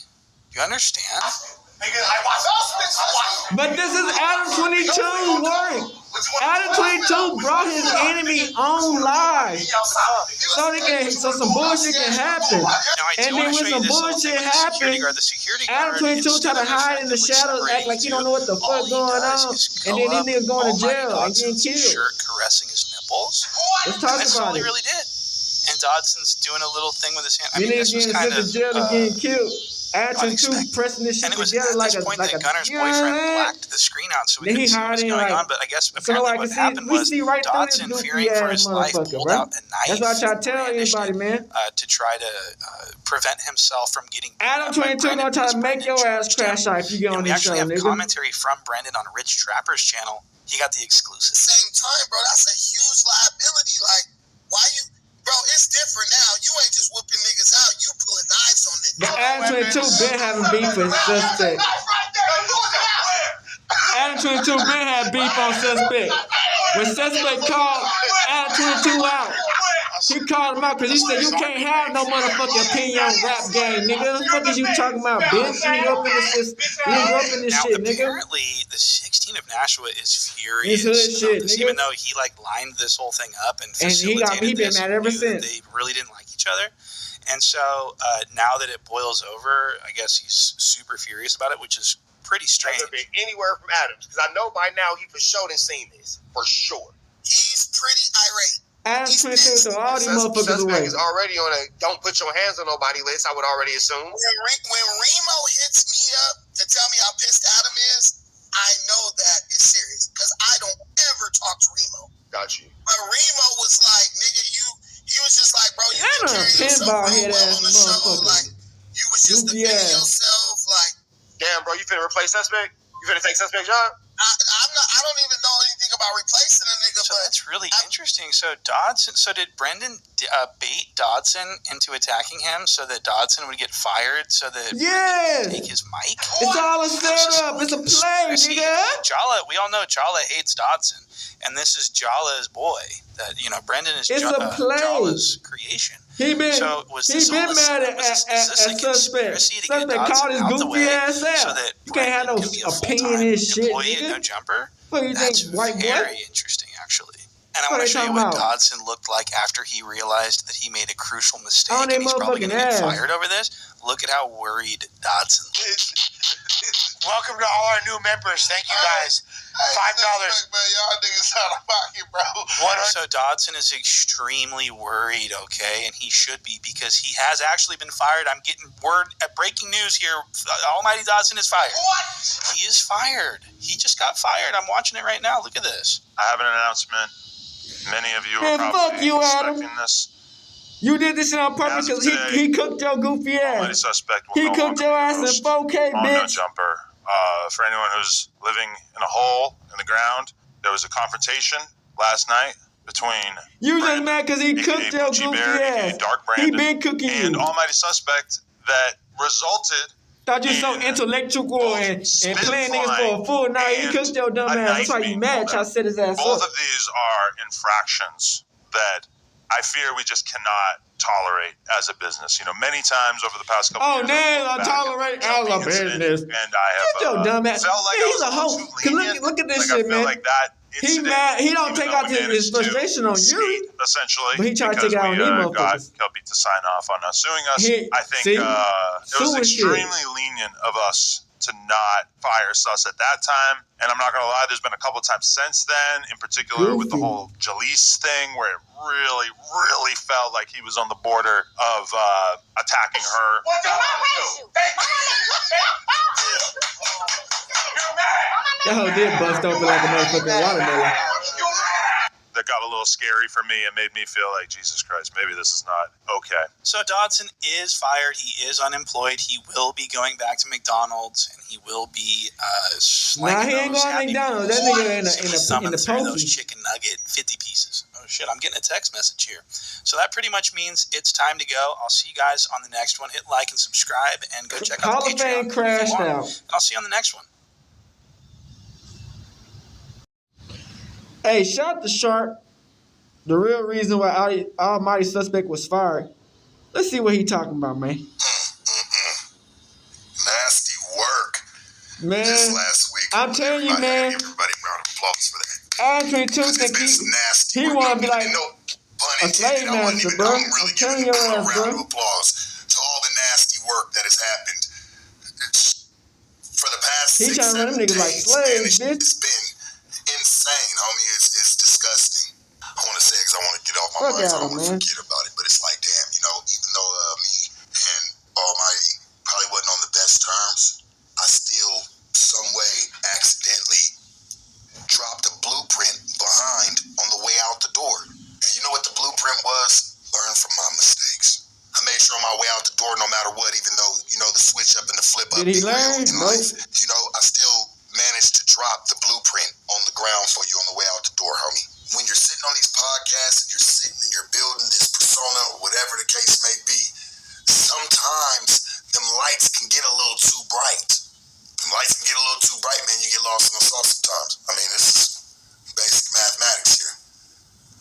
You understand? Nigga, I watch. But this is ADAM22 work. ADAM22 brought his enemy on live so some bullshit can happen. And then when some bullshit happens, ADAM22 try to hide in the shadows, act like he don't know what the fuck going on, and then these niggas going to jail and getting killed. Shirt caressing his nipples. Let's talk That's about all he it. really did. And Dodson's doing a little thing with his hand. I mean, These this was niggas kind getting of sent to jail and getting killed. ADAM22 pressing this shit and it was together at like this a point that Gunner's boyfriend blacked the screen out so we then couldn't he see what was hiding going like on. But I guess so apparently like what see, happened we was see right through this Dodson, goofy fearing for ass his life, motherfucker, pulled bro. out a knife. That's what I try to tell anybody, man. To try to prevent himself from getting. ADAM22 gonna try to make your ass crash out if you get on we this show, actually have nigga. commentary from Brendan on Rich Trapper's channel. He got the exclusive. Same time, bro, that's a huge liability. Like, why you, bro? It's different now. You ain't just whooping niggas out. You pulling knives on niggas. But ADAM22 been having beef with Suspect. ADAM22 been having beef on Suspect. When Suspect called ADAM22 out, He called him out because he said you can't have no motherfucking opinion on rap game, nigga. What the fuck is you talking about, bitch? You grew up in this shit, nigga. Apparently, the 16 of Nashua is furious It's hood about shit, this, nigga. even though he like lined this whole thing up and And he been this mad and ever knew that since. they really didn't like each other. And so now that it boils over, I guess he's super furious about it, which is pretty strange. Could be anywhere from Adams, because I know by now he for sure done seen this. For sure. He's pretty irate. ADAM22 to all these motherfuckers Suspect away. is already on a don't put your hands on nobody list, I would already assume. When Remo hits me up to tell me how pissed Adam is, I know that is serious because I don't ever talk to Remo. Got you. But Remo was like, nigga, he was just like, bro, you That been a carrying yourself pinball real head well ass on the show. motherfucker. Like, you was just Goofy defending ass. yourself. Like, Damn, bro, you finna replace Suspect? You finna take Suspect job? I don't even know anything about replacing a nigga, So but that's really interesting. So did Brendan bait Dodson into attacking him so that Dodson would get fired so that Yes. Brendan would take his mic? It's all a setup. It's a play, See, nigga. Jala, we all know Jala hates Dodson, and this is Jala's boy. That Brendan is It's a play. Jala's creation. He been Is mad at Suspect. Suspect called his goofy ass out. So that You can't have no Brendan can be a opinion in full-time shit, employee at nigga. No Jumper. What do you That's think, white boy? very interesting, actually. And I What want they to show you talking what about? Dodson looked like after he realized that he made a crucial mistake On and their he's probably going to get motherfucking ass. fired over this. Look at how worried Dodson looks. Welcome to all our new members. Thank you guys. $5. Man, y'all niggas out of pocket, bro. So Dodson is extremely worried, okay, and he should be because he has actually been fired. I'm getting word at breaking news here. Almighty Dodson is fired. what? He is fired. He just got fired. I'm watching it right now. Look at this. I have an announcement. Many of you Man, are fuck probably you, Adam. expecting this. You did this shit on purpose As of because today, he cooked your goofy Almighty ass. Suspect will He no cooked longer your be ass in host 4K, on No bitch. Jumper. For anyone who's living in a hole in the ground, there was a confrontation last night between You just Brandon, mad because he aka cooked your Gucci goofy Bear, aka ass. Dark He Brandon, been cooking and you. Almighty Suspect that resulted Thought you so and intellectual and spit playing niggas flying for a fool. Now he and cooked your dumb a ass. That's knife why you being mad. pulled Try to out. set his ass Both up. of these are infractions that I fear we just cannot tolerate as a business. Many times over the past couple Oh, years, now I've looked I back tolerate at the as a Kelpie incident, business. and I Get your have dumb ass. felt like Man, I he's was a hoe. too 'Cause lenient. look at this Like, shit, I feel man. like that He incident, mad. He don't even take though out we his managed frustration to on you. skate, essentially, But he tried to because take it out on we these got motherfuckers. Kelpie to sign off on us suing us. He- I think see? it was Suing shit. extremely lenient of us to not fire Sus at that time. And I'm not going to lie, there's been a couple of times since then, in particular with the Goofy. whole Jalise thing, where it really, really felt like he was on the border of attacking her. What the That hoe did bust open like a motherfucking watermelon. That got a little scary for me and made me feel like, Jesus Christ, maybe this is not okay. So Dodson is fired. He is unemployed. He will be going back to McDonald's, and he will be Nah, slinging he ain't those going to Happy McDonald's. That Meals. nigga He's in thumbing the through those postie. chicken nugget 50 pieces. Oh shit, I'm getting a text message here. So that pretty much means it's time to go. I'll see you guys on the next one. Hit like and subscribe, and go check out Hall the of Fame Patreon. crashed And out. I'll see you on the next one. Hey, shout out to Sharp. The real reason why Almighty Suspect was fired. Let's see what he talking about, man. Nasty work. Man, This last week. I'm telling you, man. Give everybody a round of applause for that. ADAM22 It's think been some nasty he work. want to be like And no pun a intended. slave I wasn't master, even- bro. I'm really I'm giving telling him your a ass, round bro. of applause to all the nasty work that has happened for the past He 6, trying to run 7 them niggas like days, slaves, man, bitch. it's been insane, homie. It's disgusting. I want to say it because I want to get off my Fuck mind, so I Adam, don't want to man. forget about it. But it's like, damn, even though me and Almighty probably wasn't on the best terms, I still, some way, accidentally dropped a blueprint behind on the way out the door. And you know what the blueprint was? Learn from my mistakes. I made sure on my way out the door, no matter what, even though, the switch up and the flip up Did he be real learn? in No. life, I still managed to drop the blueprint on the ground for you on the way out the door, homie. When you're sitting on these podcasts and you're sitting and you're building this persona or whatever the case may be, sometimes them lights can get a little too bright. Them lights can get a little too bright, man. You get lost in the sauce sometimes. I mean, this is basic mathematics here.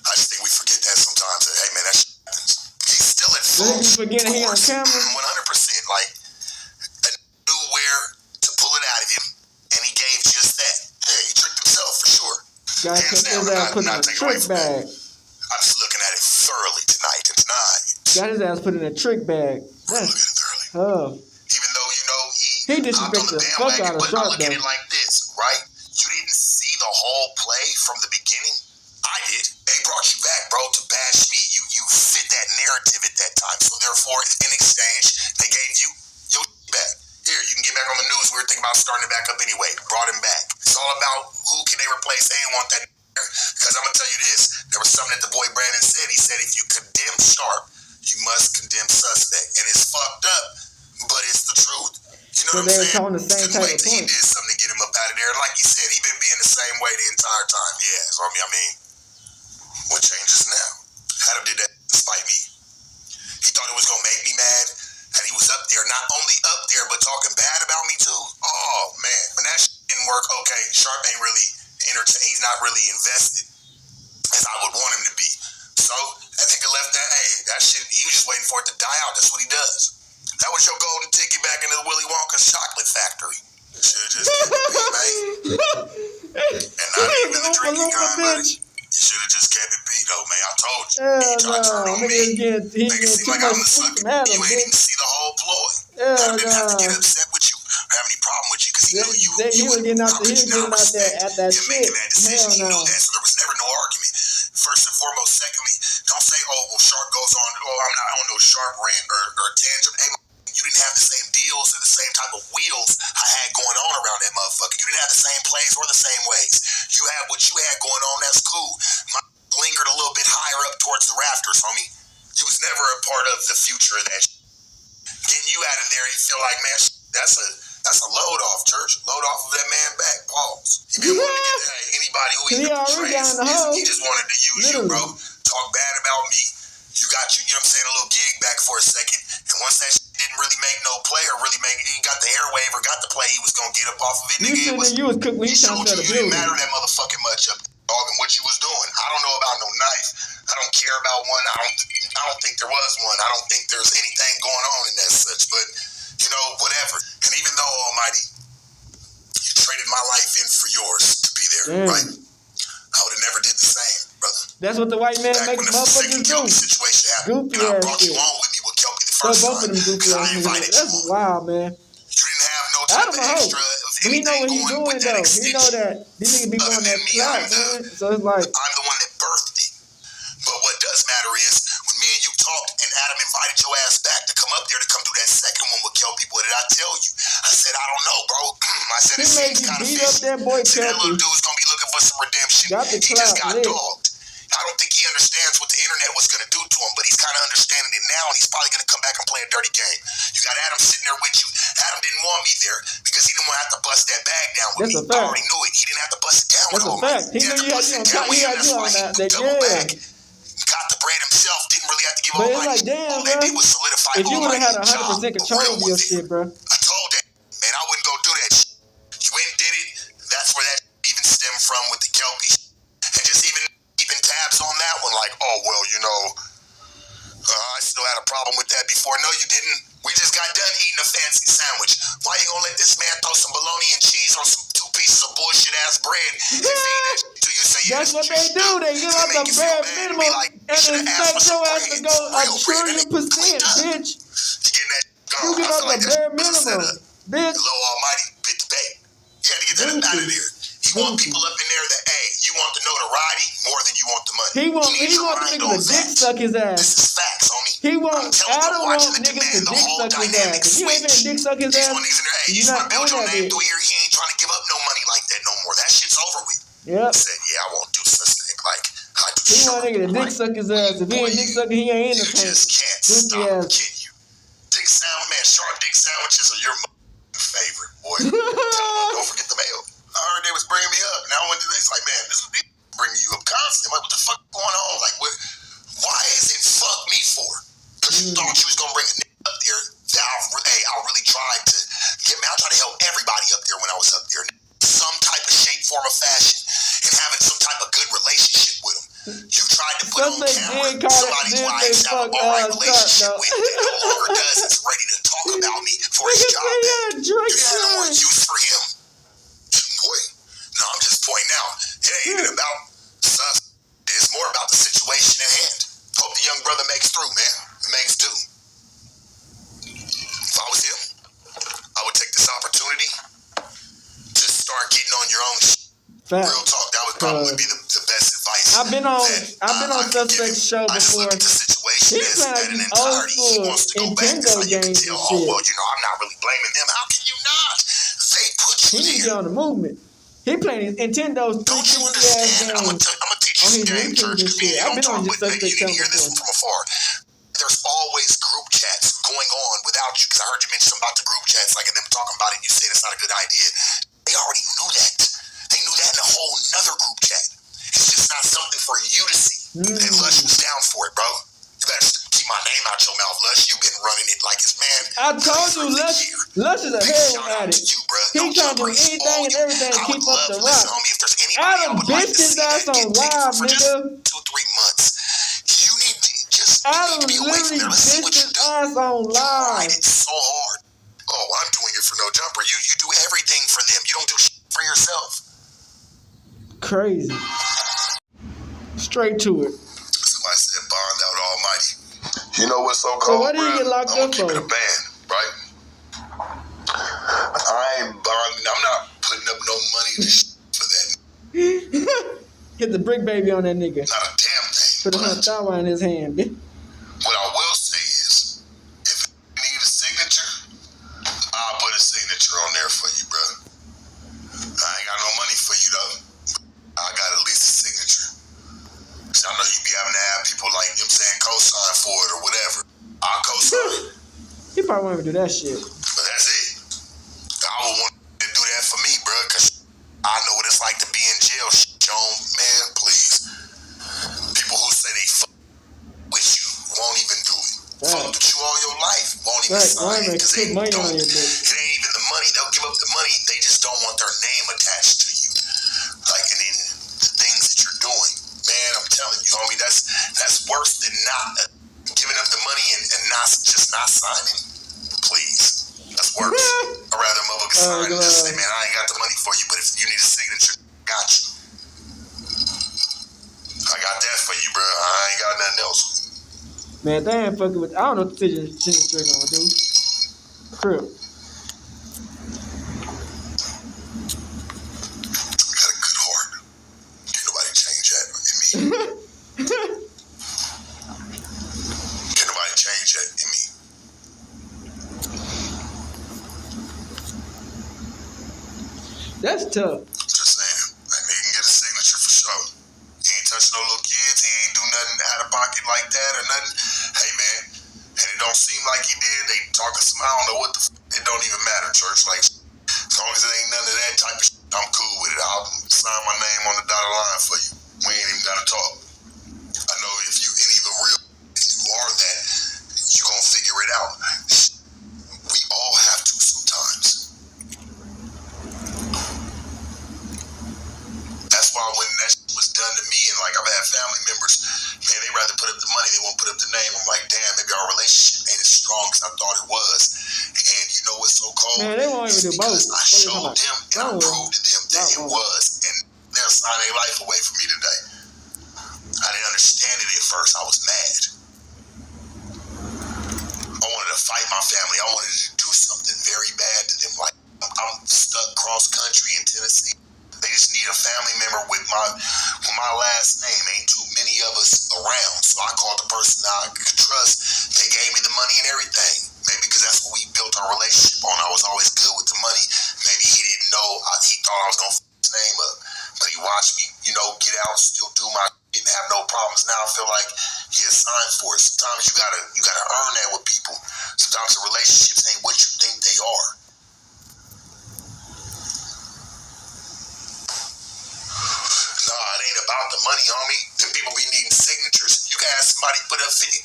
I just think we forget that sometimes. That, hey, man, that's fault. Forgetting he on camera. 100%. Like, I knew where to pull it out of him, and he gave just that. Yeah, he tricked himself for sure. Guy kept his ass put in a trick bag. I'm just looking at it thoroughly tonight. Got his ass put in a trick bag. That's tough. Even though, you know, he disrespected the fuck out of but Sharp, I look at it like this, right? You didn't see the whole play from the beginning. I did. They brought you back, bro, to bash me. You fit that narrative at that time. So therefore, in exchange, they gave you your back. Here, you can get back on the news. We were thinking about starting it back up anyway. Brought him back. It's all about who can they replace. They didn't want that. Because I'm going to tell you this. There was something that the boy Brandon said. He said, if you condemn Sharp, you must condemn suspect. And it's fucked up, but it's the truth. You know what I'm saying? On the same type of He did something to get him up out of there. Like he said, he been being the same way the entire time. Yeah, so I mean, what changes now? Adam did that despite me. He thought it was going to make me mad. And he was up there, not only up there, but talking bad about me too. Oh, man. When that shit didn't work, okay, Sharp ain't really entertained. He's not really invested as I would want him to be. So, I think it left that, hey, that shit, he was just waiting for it to die out. That's what he does. That was your golden ticket back into the Willy Wonka's chocolate factory. Should've just kept it P, man. And not even the drinking kind, buddy. You should've just kept it P, though, man. I told you. He tried to turn on me. Make it seem like I'm the sucker. You ain't even see the whole ploy. I didn't have to get upset with you or have any problem with you because he knew you was getting out there at that shit. Making that decision, he knew that, so there was never no argument. First and foremost. Secondly, don't say, oh, well, Sharp goes on, oh, I'm not on no Sharp rant or tangent. Hey, you didn't have the same deals or the same type of wheels I had going on around that motherfucker. You didn't have the same plays or the same ways. You had what you had going on, that's cool. Mine lingered a little bit higher up towards the rafters, homie. You was never a part of the future of that shit. Getting you out of there, you feel like, man, that's a load off, Church. Load off of that man back. Pause. He been wanting to get anybody who he portrays. He just wanted to use you, bro. Talk bad about me. You got you know what I'm saying, a little gig back for a second. And once that shit didn't really make no play or really make he got the airwave or got the play, he was gonna get up off of it. You was cooking when he showed you didn't matter that motherfucking much up, dog, and what you was doing. I don't know about no knife. I don't care about one. I don't think there was one. I don't think there's anything going on in that such, but you know, whatever. And even though, Almighty, you traded my life in for yours to be there, right? I would have never did the same, brother. That's what the white man makes motherfuckers do. Situation happened, goofy I ass brought shit. you on with me with Kelpie the first both of them goofy ass niggas. That's wild, man. You didn't have no type of extra of but he know what he's doing, though. He know that these niggas be on that clock, man. So it's like, I'm the one that birthed it. But what does matter is, when me and you talked and Adam invited your ass back to come up there to come do that second one with Kelpie, what did I tell you? I said, I don't know, bro. I said, it seems kind of fishy. That boy that little dude's going to be looking for some redemption. He just got dogged. I don't think he understands what the internet was going to do to him, but he's kind of understanding it now, and he's probably going to come back and play a dirty game. You got Adam sitting there with you. Adam didn't want me there because he didn't want to have to bust that bag down with me. I already knew it. He didn't have to bust it down with all fact. He knew you had you on that. Got the bread himself, didn't really have to give all my like, damn, all that did was solidify if you would have had 100% control of your shit, bro. I told that, man, I wouldn't go do that shit. You went and did it. That's where that even stemmed from with the Kelpie shit. And just even keeping tabs on that one, like, oh, well, you know, I still had a problem with that before. No, you didn't. We just got done eating a fancy sandwich. Why you gonna let this man throw some bologna and cheese on some 2 pieces of bullshit-ass bread and feed that shit to you and say, yeah, that's what they do. They give up the bare minimum and expect your ass to go a trillion %, bitch. You give up the bare minimum, bitch. Little Almighty bit the bait. You had to get that up out of there. He want people up in there that, hey, you want the notoriety more than you want the money. He want the niggas to dick suck his ass. This is facts, homie. Adam wants niggas to dick suck his ass. If you ain't gonna dick suck his ass, you not build your name through here. He ain't trying to give up no money like that no more. That shit's over with. Yep. He said, yeah, I won't do such thing. Like, I do he want niggas to dick suck his ass. If he ain't dick sucking, he ain't in the tank. You just can't stop kidding you. Dick sandwich, man, sharp dick sandwiches are your favorite, boy. Don't forget the mail. I heard they was bringing me up. Now when it's like, man, this is bringing you up constantly. Like, what the fuck going on? Like, why is it fuck me for? Because you thought you was gonna bring a nigga up there that I really tried to get me. I tried to help everybody up there when I was up there. Some type of shape, form, or fashion, and having some type of good relationship with them. You tried to put on camera somebody who I used to have a alright relationship with that no longer does is ready to talk about me for his job back. You're no more use for him. Boy, no, I'm just pointing out. It ain't even about sus. It's more about the situation at hand. Hope the young brother makes through, man. It makes do. If I was him, I would take this opportunity to start getting on your own shit. Real talk, that would probably be the best advice. I've been on Suspect's show before. He playing old school Nintendo games and shit. Well, you know, I'm not really blaming them. How can you not? They put you He need to there. get on the movement. He playing Nintendo's Don't you understand? I'm gonna teach you some game, church. I've been on your Suspect You show can hear this before. from afar. There's always group chats going on without you. Because I heard you mention something about the group chats, like and them talking about it. And you say it's not a good idea. They already knew that. They knew that in a whole nother group chat. It's just not something for you to see. And Lush was down for it, bro. You better keep my name out your mouth, Lush. You've been running it like it's man. I told you, Lush is a heroin addict. He trying to do anything and everything to keep up the rock. Adam bitched his ass on live, nigga. 2-3 months. You need to just Adam be away from literally there. Let's see what bitched you his do. ass on You live. ride it so hard. Oh, I'm doing it for no jumper. You do everything for them. You don't do shit for yourself. Crazy. Straight to it. Somebody said bond out almighty. You know what's so So cold, what did he get locked I'm up gonna keep for? it a band, right? I ain't bonding. I'm not putting up no money for that. Hit the brick baby on that nigga. Not a damn thing. Put a But $100 in his hand. what I will say is, if you need a signature, I'll put a signature on there for you, bro. I ain't got no money for you, though. I got at least a signature. Cause I know you be having to have people like them saying co-sign for it or whatever. I'll co-sign. He probably won't even do that shit. But that's it. I would want to do that for me, bro, because I know what it's like to be in jail. John, man, please. People who say they fuck with you won't even do it. Fuck with you all your life, won't even sign it because they money don't. on It your bitch. ain't even the money. They'll give up the money. They just don't want their name attached to you. Like, and then the things that you're doing. Man, I'm telling you, homie, that's worse than not giving up the money and not signing. Please. That's worse. I'd rather motherfucker sign and just say, man, I ain't got the money for you, but if you need a signature, got you. I got that for you, bro. I ain't got nothing else. Man, they ain't fucking with. I don't know what the signature gonna do. Crip. I got a good heart. Can't nobody change that in me. Can't nobody change that in me. That's tough. Just saying. Like, they can get a signature for sure. He ain't touch no little kids. He ain't do nothing out of pocket like that or nothing. Hey, man. And it don't seem like he did. They talking some, I don't know what the it don't even matter, church. Like, as long as it ain't none of that type of shit, I'm cool with it. I'll sign my name on the dotted line for you. We ain't even got to talk. I know if you any of the real you are that, you gonna figure it out. We all have to sometimes. That's why when that shit was done to me, and like I've had family members, man, they rather put up the money, they won't put up the name. I'm like, damn, maybe our relationship ain't as strong as I thought it was. And you know what's so cold? Man, they won't even do both. I showed them and I proved to them that it was, and they'll sign their life away from me today. I didn't understand it at first. I was mad. I wanted to fight my family. I wanted to do something very bad to them. Like, I'm stuck cross country in Tennessee. They just need a family member with my last name. Ain't too many of us around. So I called the person I could trust. They gave me the money and everything. Maybe because that's what we built our relationship on. I was always good with the money. Maybe he didn't know. He thought I was going to f his name up. But he watched me, get out, still do my shit and have no problems. Now I feel like he has signed for it. Sometimes you gotta earn that with people. Sometimes the relationships ain't what you think they are. Nah, it ain't about the money, homie. Them people be needing signatures. You can have somebody put up 50,000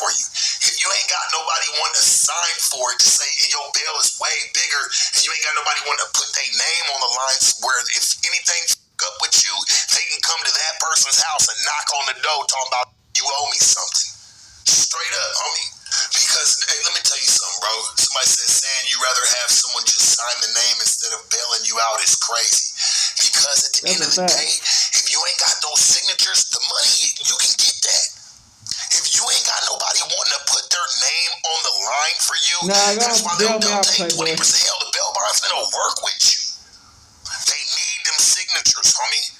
for you. If you ain't got nobody wanting to sign for it to say your bail is way bigger, and you ain't got nobody wanting to put their name on the line where if anything up with you, they can come to that person person's house and knock on the door talking about you owe me something. Straight up, homie. Because, hey, let me tell you something, bro. Somebody said saying you rather have someone just sign the name instead of bailing you out is crazy. Because at the end of the day, if you ain't got those signatures, the money, you can get that. If you ain't got nobody wanting to put their name on the line for you, that's why they'll take 20%. Hell, the bail bondsman will work with you. They need them signatures, homie.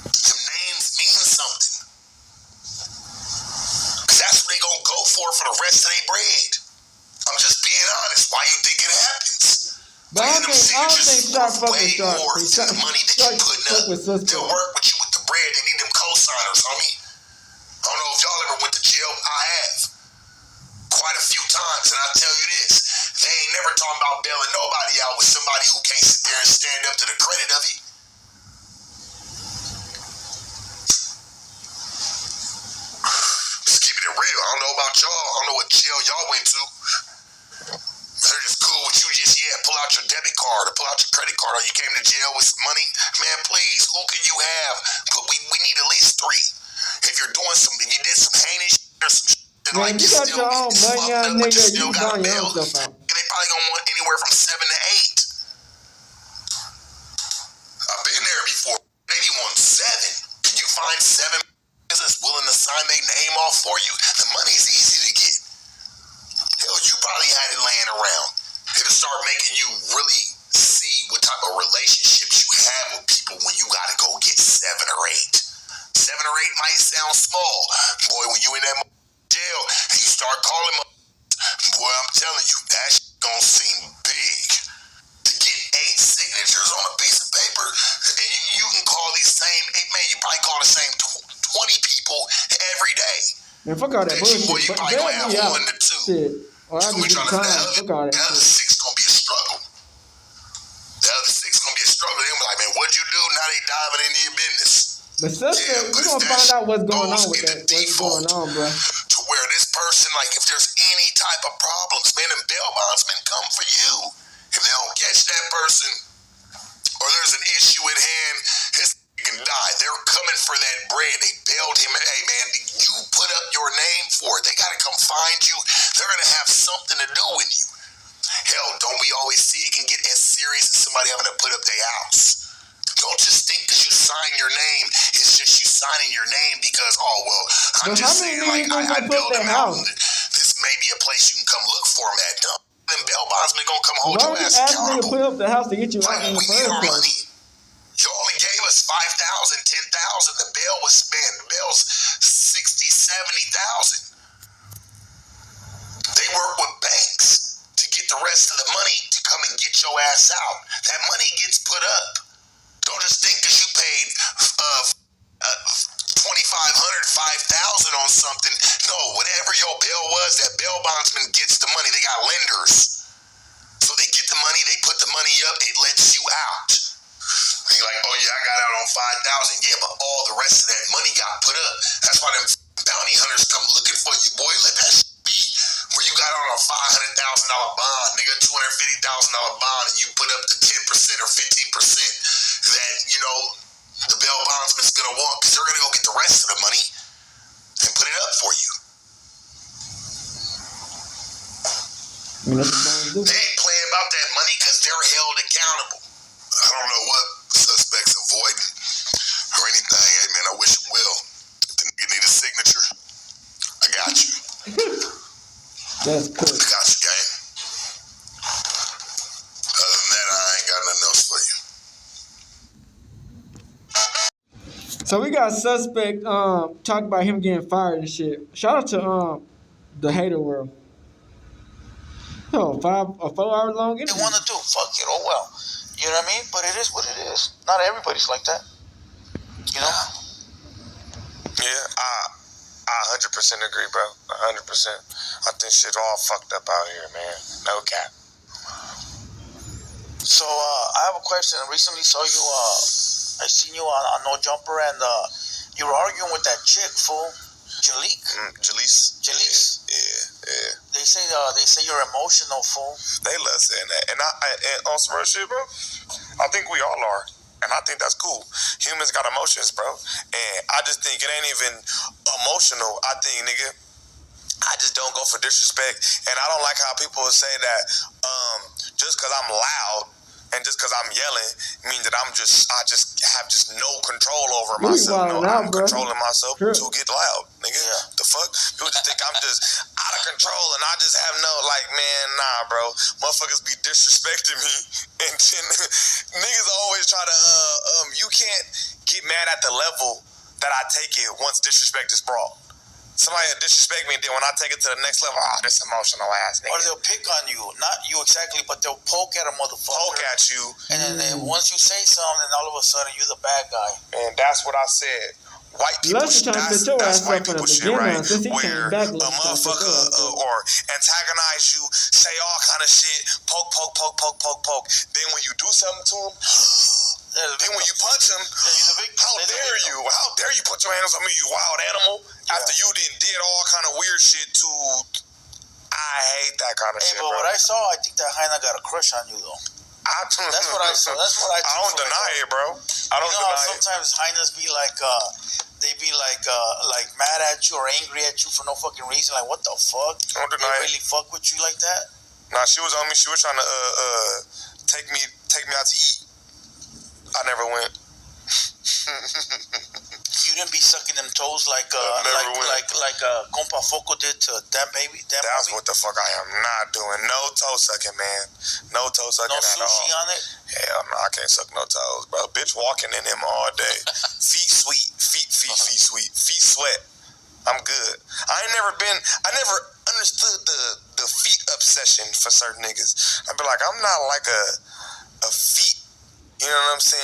Them names mean something. Because that's what they gonna go for the rest of their bread. I'm just being honest. Why you think it happens? But I don't think Shark fuck with Shark. More than the money that you putting up. They'll work with you with the bread. They need them co-signers, homie. I don't know if y'all ever went to jail. I have. Quite a few times. And I tell you this, they ain't never talking about bailing nobody out with somebody who can't sit there and stand up to the credit of it. Just keeping it real. I don't know about y'all. I don't know what jail y'all went to. They're just cool with you. Just, pull out your debit card or pull out your credit card or you came to jail with some money. Man, please, who can you have? But we need at least 3. If you're doing something, if you did some heinous shit or some shit, man, you got your own money, young nigga. You buying your own stuff out. They probably gonna want anywhere from 7 to 8. I've been there before. Maybe want 7. Can you find 7 business willing to sign their name off for you? The money's easy to get. Hell, you probably had it laying around. It'll start making you really see what type of relationships you have with people when you gotta go get 7 or 8. 7 or 8 might sound small. Boy, when you in that jail and you start calling them, boy, I'm telling you, that shit gonna seem big. To get 8 signatures on a piece of paper, and you can call these same 8, man, you probably call the same 20 people every day. Man, fuck all that bullshit. Boy, you probably gonna have 1 to 2. Shit. Or I just do time. Fuck all that. The other 6 gonna be a struggle. The other 6 gonna be a struggle. They're gonna be like, man, what'd you do? Now they diving into your business. But sister, we're gonna find out what's going on with that. What's going on, bro? To where this person, like, if there's any type of problems, man, them bail bondsmen come for you. If they don't catch that person, or there's an issue at hand, his can die. They're coming for that bread. They bailed him. Hey, man, you put up your name for it. They gotta come find you. They're gonna have something to do with you. Hell, don't we always see it can get as serious as somebody having to put up their house? Don't just think that you sign your name. It's just you signing your name because, oh, well, I'm just saying, like, I built them out. This may be a place you can come look for them at. Them bail bondsmen gonna come hold your ass accountable. Put up the house to get you out in the we need first our place. money. You only gave us 5,000, 10,000. The bail was spent. The bail's 60, 70,000. They work with banks to get the rest of the money to come and get your ass out. That money gets put up. Don't just think that you paid $2,500, $5,000 on something. No, whatever your bail was, that bail bondsman gets the money. They got lenders. So they get the money, they put the money up, it lets you out. And you're like, oh yeah, I got out on 5,000. Yeah, but all the rest of that money got put up. That's why them bounty hunters come looking for you, boy. Let that shit be. Where you got on a $500,000 bond, nigga, $250,000 bond, and you put up the 10% or 15% that, you know, the bail bondsman's gonna want, because they're gonna go get the rest of the money and put it up for you. I mean, they ain't playing about that money because they're held accountable. I don't know what suspects avoiding or anything. Hey man, I wish them well. If the nigga need a signature, I got you. That's cool. I got you, gang. Other than that, I ain't got nothing else for you. So we got a suspect talk about him getting fired and shit. Shout out to the hater world. Oh, 4 hour long interview. They want to do, fuck it, oh well. You know what I mean? But it is what it is. Not everybody's like that. You know? Yeah, I 100% agree, bro. 100%. I think shit all fucked up out here, man. No cap. So, I have a question. I recently saw you, I seen you on No Jumper, and you were arguing with that chick, fool. Jalise. Jalise? Yeah. They say you're emotional, fool. They love saying that. And on some real shit, bro, I think we all are and I think that's cool. Humans got emotions, bro, and I just think it ain't even emotional. I think, nigga, I just don't go for disrespect, and I don't like how people will say that just because I'm loud and just because I'm yelling means that I just have no control over myself. No, I'm controlling myself to get loud, nigga. The fuck? People just think I'm just out of control, and I just have no, like, man, nah, bro. Motherfuckers be disrespecting me, and then niggas always try to, you can't get mad at the level that I take it once disrespect is brought. Somebody disrespect me, and then when I take it to the next level, this emotional ass nigga. Or they'll pick on you. Not you exactly, but they'll poke at a motherfucker. Poke at you. And then once you say something, then all of a sudden you're the bad guy. And that's what I said. White people, that's white people shit, right? Where a motherfucker or antagonize you, say all kind of shit, poke. Then when you do something to him, then when you punch him, how dare you put your hands on me, you wild animal, after you did all kind of weird shit to... I hate that kind of shit, but bro. what I saw, I think that Heina got a crush on you, though. That's what I saw. That's what I took. I don't deny it, bro. I don't deny it. Sometimes Heinas be like, they be like mad at you or angry at you for no fucking reason. Like, what the fuck? I don't deny they really fuck with you like that? Nah, she was on me. She was trying to take me out to eat. I never went. You didn't be sucking them toes like Compa Foco did to that baby. That's what the fuck I am not doing. No toe sucking, man. No toe sucking at all. No sushi on it? Hell no, I can't suck no toes, bro. Bitch walking in him all day. Feet sweet. Feet sweet. Feet sweat. I'm good. I never understood the feet obsession for certain niggas. I'd be like, I'm not like a feet. You know what I'm saying?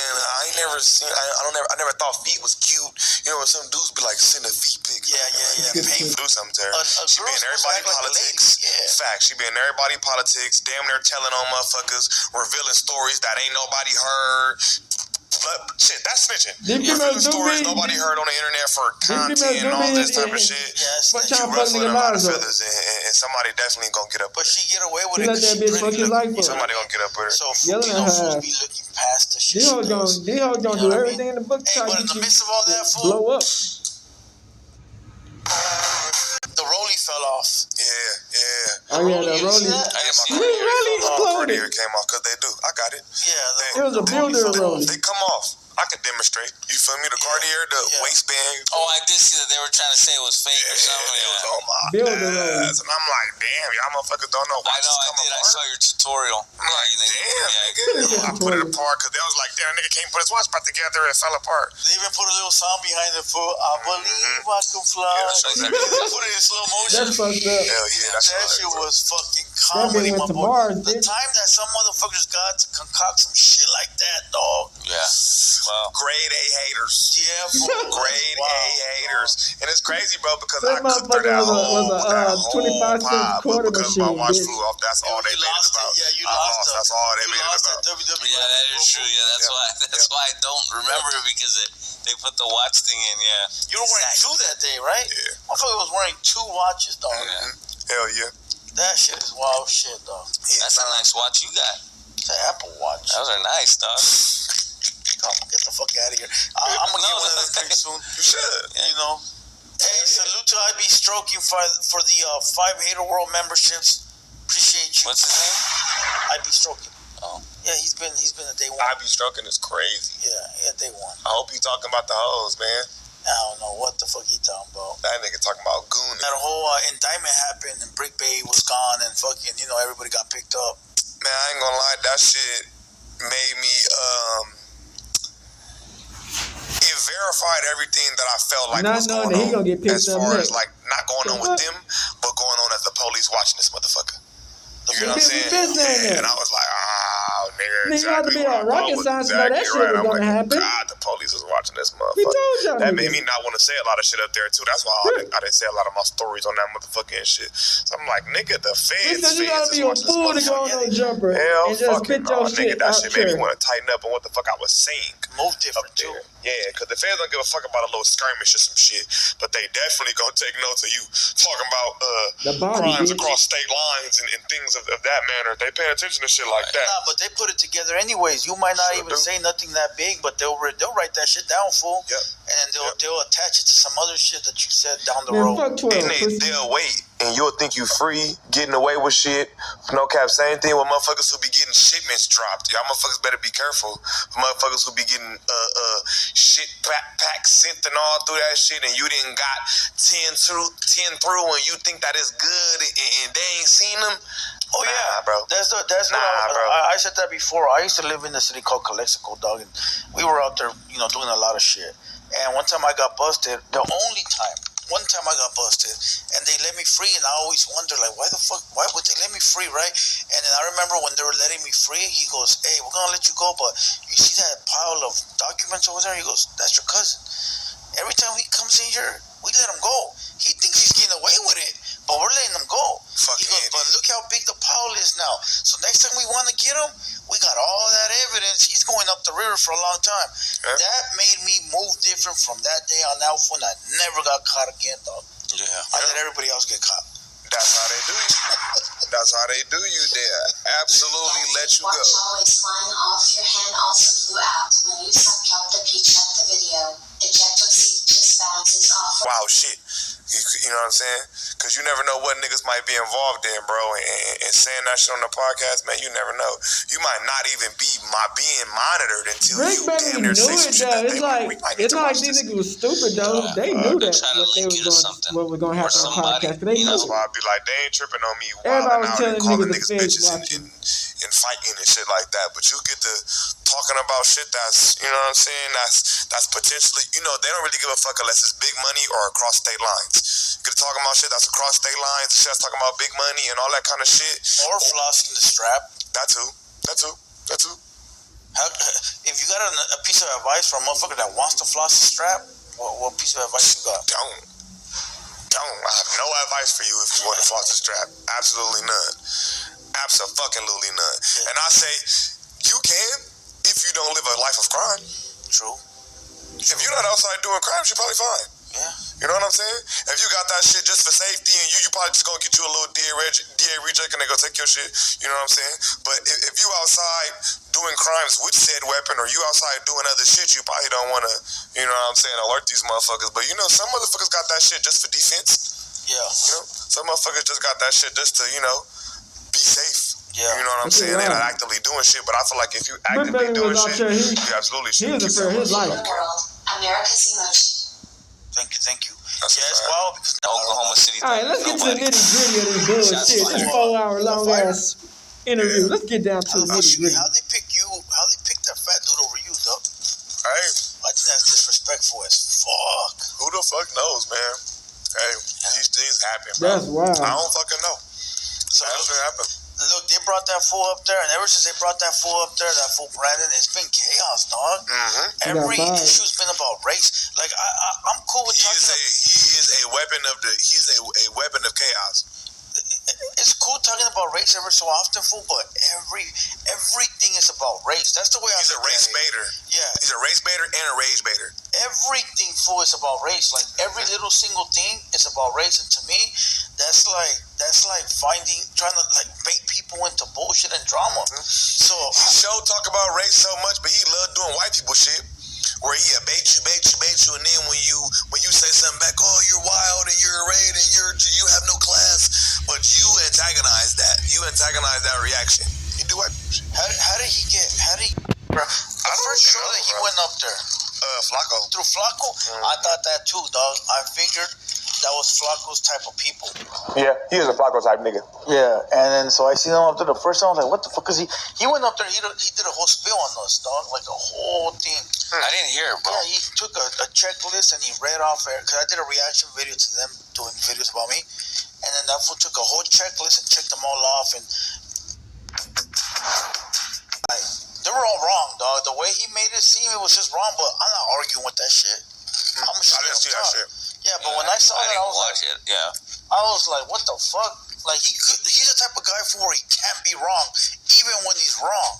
I never thought feet was cute. You know, when some dudes be like, send a feet pic. Yeah. Painful. Do something to her. She be in everybody politics. Fact. She be in everybody politics. Damn near telling on motherfuckers, revealing stories that ain't nobody heard. But shit, that's snitching. Revealing stories nobody heard on the internet for content and all this type of shit. You ruffling a lot of feathers, and somebody definitely gonna get up with her. But she get away with it. Somebody gonna get up with her. So fools be looking past the shit. They all gonna do everything in the book. Hey, but in the midst of all that, fool, blow up. the rollie fell off. Yeah. Oh yeah, the rollie. Rollie exploded. Came off because they do. I got it. Yeah. It was a builder rollie. They come off. I can demonstrate. You feel me? The Cartier, the waistband. Oh, I did see that they were trying to say it was fake or something. It was on my builder ass. And I'm like, damn, y'all motherfuckers don't know. I know, I did. I saw your tutorial. I'm like, damn, I put it apart because they was like, damn, nigga can't put his watch back together. It fell apart. They even put a little song behind it for I believe I can fly. They put it in slow motion. That's fucked up. Hell yeah, that shit was fucking comedy, my boy. The time that some motherfuckers got to concoct some shit like that, dog. Yeah. Well, grade A haters. Yeah, grade A haters. And it's crazy, bro, because I cooked her that whole 25-cent quarter because machine. my watch flew off. That's all they made it about. Yeah, you lost it. That's all they made it about. Yeah, that is true. Yeah, that's why I don't remember it because they put the watch thing in. Yeah. You were wearing two that day, right? Yeah. I thought I was wearing two watches, dog. Hell yeah. That shit is wild shit, dog. That's a nice watch you got. It's an Apple Watch. Those are nice, dog. Come on, get the fuck out of here. I'm gonna get one of them pretty soon. You should. You know. Hey, salute to IB Stroking for the 5 Hater World memberships. Appreciate you. What's his name? IB Stroking. Oh. Yeah, he's been a day one. IB Stroking is crazy. Yeah, day one. I hope he talking about the hoes, man. I don't know what the fuck he talking about. That nigga talking about gooning. That whole indictment happened and Brick Bay was gone and fucking, everybody got picked up. Man, I ain't gonna lie, that shit made me, it verified everything that I felt like was going on. He gonna get picked as far up as like not going on with them, but going on as the police watching this motherfucker. You know what I'm saying? And I was like, nigga, you have to be a rocket science to know that shit was gonna happen. God, the police was watching this We told motherfucker. y'all That made me not want to say a lot of shit up there too. That's why I didn't say a lot of my stories on that motherfucking shit. So I'm like, nigga, the feds you gotta be a fool to go on no jumper Hell and just fucking spit your no, shit nigga, that out shit made me there. want to tighten up on what the fuck I was saying. move different too. Yeah, because the feds don't give a fuck about a little skirmish or some shit, but they definitely gonna take notes of you talking about crimes across state lines and things of that manner. They pay attention to shit like that. Nah, but they put it together anyways. You might not even say nothing that big, but they'll write that shit down, fool. Yep. And they'll attach it to some other shit that you said down the road. And they'll wait, and you'll think you free, getting away with shit. No cap, same thing with motherfuckers who be getting shipments dropped. Y'all motherfuckers better be careful. Motherfuckers who be getting shit pack sent and all through that shit, and you didn't got 10 through, and you think that is good, and they ain't seen them. Oh yeah, bro. That's what I said that before. I used to live in a city called Calexico, dog, and we were out there, doing a lot of shit. And one time I got busted. One time I got busted, and they let me free, and I always wonder, like, why would they let me free, right? And then I remember when they were letting me free, he goes, hey, we're gonna let you go, but you see that pile of documents over there? He goes, that's your cousin. Every time he comes in here, we let him go. He thinks he's getting away with it, but we're letting him go. He goes, but look how big the pile is now. So next time we want to get him, we got all that evidence. He's going up the river for a long time. Yeah. That made me move different from that day on out, and I never got caught again, dog. Yeah. I let everybody else get caught. That's how they do you. That's how they do you. They absolutely let you go. Always flying off your hand also flew out when you sucked up the peach at the video. Ejector seat just bounces off. Wow, shit. You know what I'm saying? Because you never know what niggas might be involved in, bro. And saying that shit on the podcast, man, you never know. You might not even be being monitored until you damn near say some shit. It's not like these niggas was stupid, though. They knew that what was going to happen on the podcast. They knew. That's why I'd be like, they ain't tripping on me wilding out and calling niggas bitches and fighting and shit like that. But you get to talking about shit that's, you know what I'm saying, that's potentially, they don't really give a fuck unless it's big money or across state lines. You get to talking about shit that's across state lines, shit that's talking about big money and all that kind of shit. Or flossing the strap. That too. If you got a piece of advice from a motherfucker that wants to floss the strap, what piece of advice you got? Don't. I have no advice for you if you want to floss the strap. Absolutely none. Absolutely none. Yeah. And I say, you can if you don't live a life of crime. True. If you're not outside doing crimes, you're probably fine. Yeah. You know what I'm saying? If you got that shit just for safety and you probably just gonna get you a little DA reject and they gonna take your shit. You know what I'm saying? But if you outside doing crimes with said weapon or you outside doing other shit, you probably don't wanna, you know what I'm saying, alert these motherfuckers. But some motherfuckers got that shit just for defense. Yeah. Some motherfuckers just got that shit just to, be safe. Yeah. You know what I'm saying? They're not actively doing shit, but I feel like if you actively doing shit, you absolutely should keep that his life. America's emotion. Thank you. It's wild because Oklahoma City. All right, let's get to the nitty gritty of this bullshit. This 4-hour long ass interview. Let's get down to the nitty gritty. How they pick that fat dude over you, though? Hey, I think that's disrespectful as fuck. Who the fuck knows, man? Hey, these things happen, bro. That's wild. I don't fucking know. So that's what happened. Look, they brought that fool up there, and ever since they brought that fool up there, that fool Brandon, it's been chaos, dog. Mm-hmm. Every issue's been about race. Like I'm cool with talking. He is a weapon of a weapon of chaos. It's cool talking about race every so often, fool, but everything is about race. That's the way He's a race baiter. Yeah. He's a race baiter and a rage baiter. Everything, fool, is about race. Like every little single thing is about race, and to me, that's like trying to like bait people into bullshit and drama. Mm-hmm. So he talk about race so much, but he love doing white people shit. Where he bait you, and then when you say something back, oh, you're wild and you're arrayed and you have no class, but you antagonize that. You antagonize that reaction. You do white people shit. How did he? Bro, I'm pretty sure that he went up there. Flakko. Through Flakko? Mm-hmm. I thought that too, dog. I figured that was Flakko's type of people. Yeah, he is a Flakko type nigga. Yeah, and then so I see him up there the first time. I was like, what the fuck is he? He went up there, he did a whole spiel on us, dog. Like a whole thing. I didn't hear it, bro. Yeah, he took a checklist and he read off it. Because I did a reaction video to them doing videos about me. And then that fool took a whole checklist and checked them all off. And they were all wrong, dog. The way he made it seem, it was just wrong. But I'm not arguing with that shit. I didn't see that shit. Yeah, but when I saw that, I was like, yeah. I was like, what the fuck? Like he's the type of guy where he can't be wrong, even when he's wrong.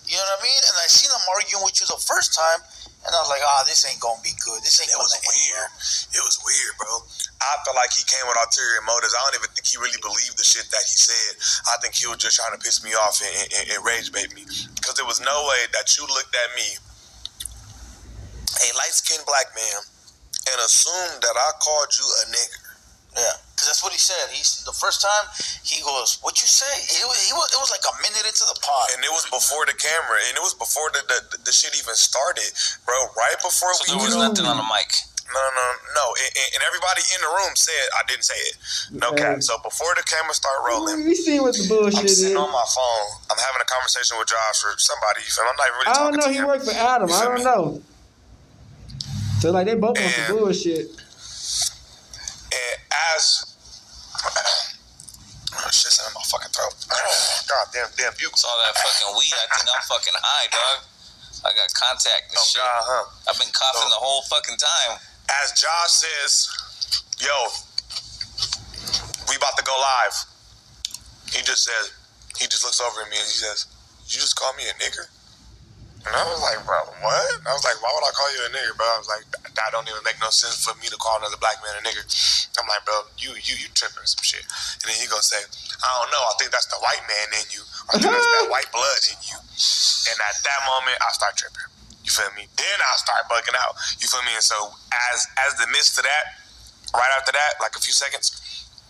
You You know what I mean? And I seen them arguing with you the first time, and I was like, this ain't gonna be good. This ain't gonna end weird. It was weird, bro. I felt like he came with ulterior motives. I don't even think he really believed the shit that he said. I think he was just trying to piss me off and rage bait me. Because there was no way that you looked at me, a light-skinned black man, and assumed that I called you a nigger. Yeah, because that's what he said. The first time, he goes, "What you say?" It was like a minute into the pod. And it was before the camera, and it was before the shit even started, bro. Right before so there was nothing on the mic. No. And everybody in the room said I didn't say it. No cap. So before the camera started rolling, we see what the bullshit I'm sitting is. on my phone. I'm having a conversation with Josh or somebody. I'm not really I talking don't know. to He him. worked for Adam. I don't know. So like they both on some bullshit. And as shit's in my fucking throat. God damn bugle. It's all that fucking weed. I think I'm fucking high, dog. I got contact and shit. God, huh? I've been coughing the whole fucking time. As Josh says, yo, we about to go live. He just looks over at me and he says, you just call me a nigger? And I was like, bro, what? I was like, why would I call you a nigger, bro? I was like, that don't even make no sense for me to call another black man a nigger. I'm like, bro, you tripping or some shit. And then he gonna say, I don't know, I think that's the white man in you. I think that's that white blood in you. And at that moment, I start tripping. You feel me? Then I start bugging out. You feel me? And so as the midst of that, right after that, like a few seconds,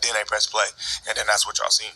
then they press play. And then that's what y'all seen.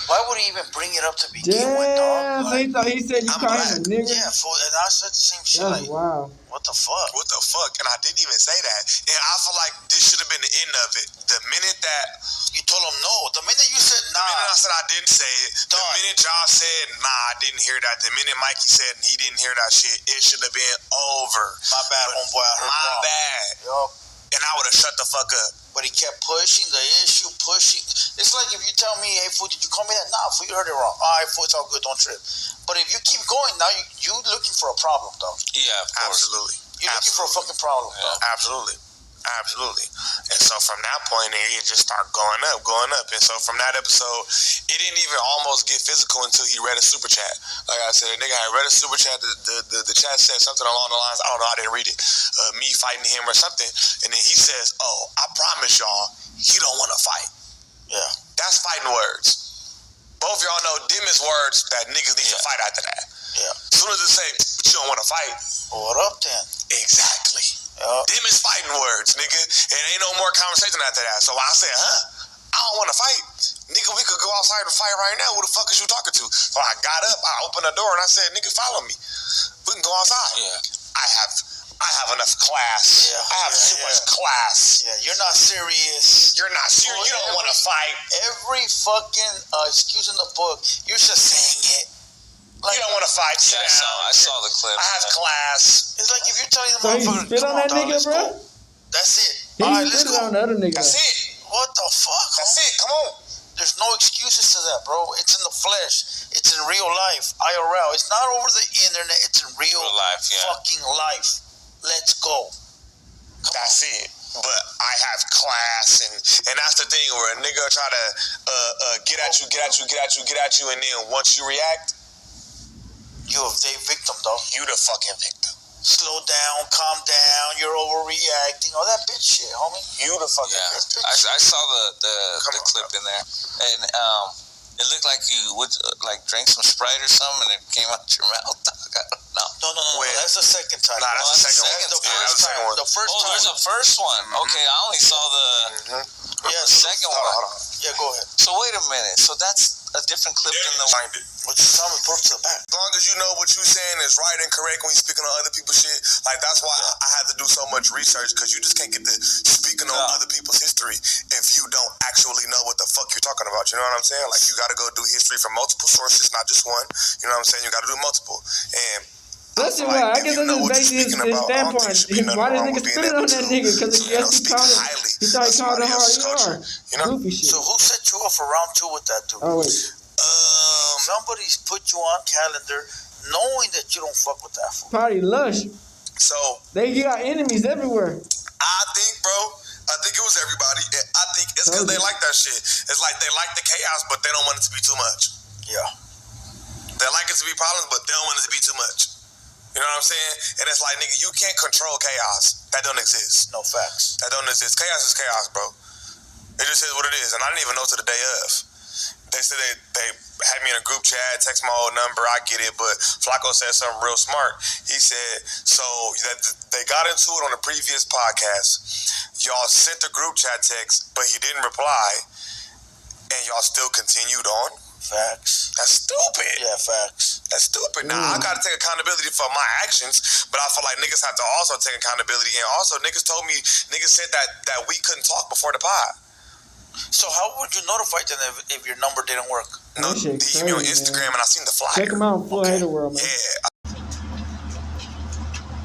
Why would he even bring it up to begin with, dog? So he said you call him a nigga? Yeah, and I said the same shit. That's wild. What the fuck? What the fuck? And I didn't even say that. And I feel like this should have been the end of it. The minute that you told him no, the minute you said nah, the minute I said I didn't say it, the minute Josh said nah, I didn't hear that, the minute Mikey said he didn't hear that shit, it should have been over. My bad, homeboy. My bad. Yup. And I would have shut the fuck up. But he kept pushing the issue, pushing. It's like if you tell me, hey, fool, did you call me that? Nah, fool, you heard it wrong. All right, fool, it's all good, don't trip. But if you keep going, now you looking for a problem, though. Yeah, of course. Absolutely. You're looking for a fucking problem, though. Absolutely. And so from that point, it just started going up. And so from that episode, it didn't even almost get physical until he read a super chat. Like I said, a nigga had read a super chat. The chat said something along the lines, I don't know, I didn't read it. Me fighting him or something. And then he says, oh, I promise y'all, he don't want to fight. Yeah. That's fighting words. Both y'all know them is words that niggas need to fight after that. Yeah. As soon as it say, but you don't want to fight. Well, what up then? Exactly. Them is fighting words, nigga. And ain't no more conversation after that. So I said, I don't want to fight. Nigga, we could go outside and fight right now. Who the fuck is you talking to? So I got up, I opened the door, and I said, nigga, follow me. We can go outside. Yeah. I have enough class. Yeah. I have too much class. Yeah, you're not serious. You're not serious. You don't want to fight. Every fucking excuse in the book, you're just saying it. Like, you don't want to fight. Yeah, I saw the clip. I have class. It's like if you're telling the So he motherfucker, spit on that nigga, bro? That's it. He All right, let's spit go. on the other nigga. That's it. What the fuck? That's it. Come on. There's no excuses to that, bro. It's in the flesh. It's in real life. IRL. It's not over the internet. It's in real life, fucking life. Let's go. That's it. But I have class, and that's the thing where a nigga try to get at you, and then once you react, you a victim, though. You the fucking victim. Slow down, calm down. You're overreacting. All that bitch shit, homie. You the fucking victim. I saw the clip in there, and it looked like you would drank some Sprite or something, and it came out your mouth. I don't know. No. That's the second time. Nah, that's the second one. The first time. There's a first one. Okay, I only saw the second one. Hold on. Yeah, go ahead. So wait a minute. So that's a different clip than the Find it. What you tell me, put to the back. As long as you know what you're saying is right and correct when you're speaking on other people's shit, like that's why I had to do so much research, because you just can't get to speaking on other people's history if you don't actually know what the fuck you're talking about. You know what I'm saying? Like, you got to go do history from multiple sources, not just one. You know what I'm saying? You got to do multiple. And that's it, I guess that's his standpoint. Why did nigga spit on that nigga? Because he thought he called it hard. You know? Goofy shit. So who set you up for round 2 with that dude? Oh, wait. Somebody's put you on calendar knowing that you don't fuck with that fool. Party Lush. So they got enemies everywhere. I think it was everybody. I think it's because they like that shit. It's like they like the chaos, but they don't want it to be too much. Yeah. They like it to be problems, but they don't want it to be too much. You know what I'm saying? And it's like, nigga, you can't control chaos. That don't exist. No facts. That don't exist. Chaos is chaos, bro. It just is what it is. And I didn't even know to the day of. They said they had me in a group chat, text my old number, I get it, but Flakko said something real smart. He said, so that they got into it on the previous podcast. Y'all sent the group chat text, but he didn't reply, and y'all still continued on? Facts. That's stupid. Yeah, facts. That's stupid. Now, I gotta take accountability for my actions, but I feel like niggas have to also take accountability. And also, niggas said that we couldn't talk before the pod. So how would you notify them if your number didn't work? No, they emailed me on Instagram, man. And I seen the flyer. Check them out, Full Hater World, man. Yeah.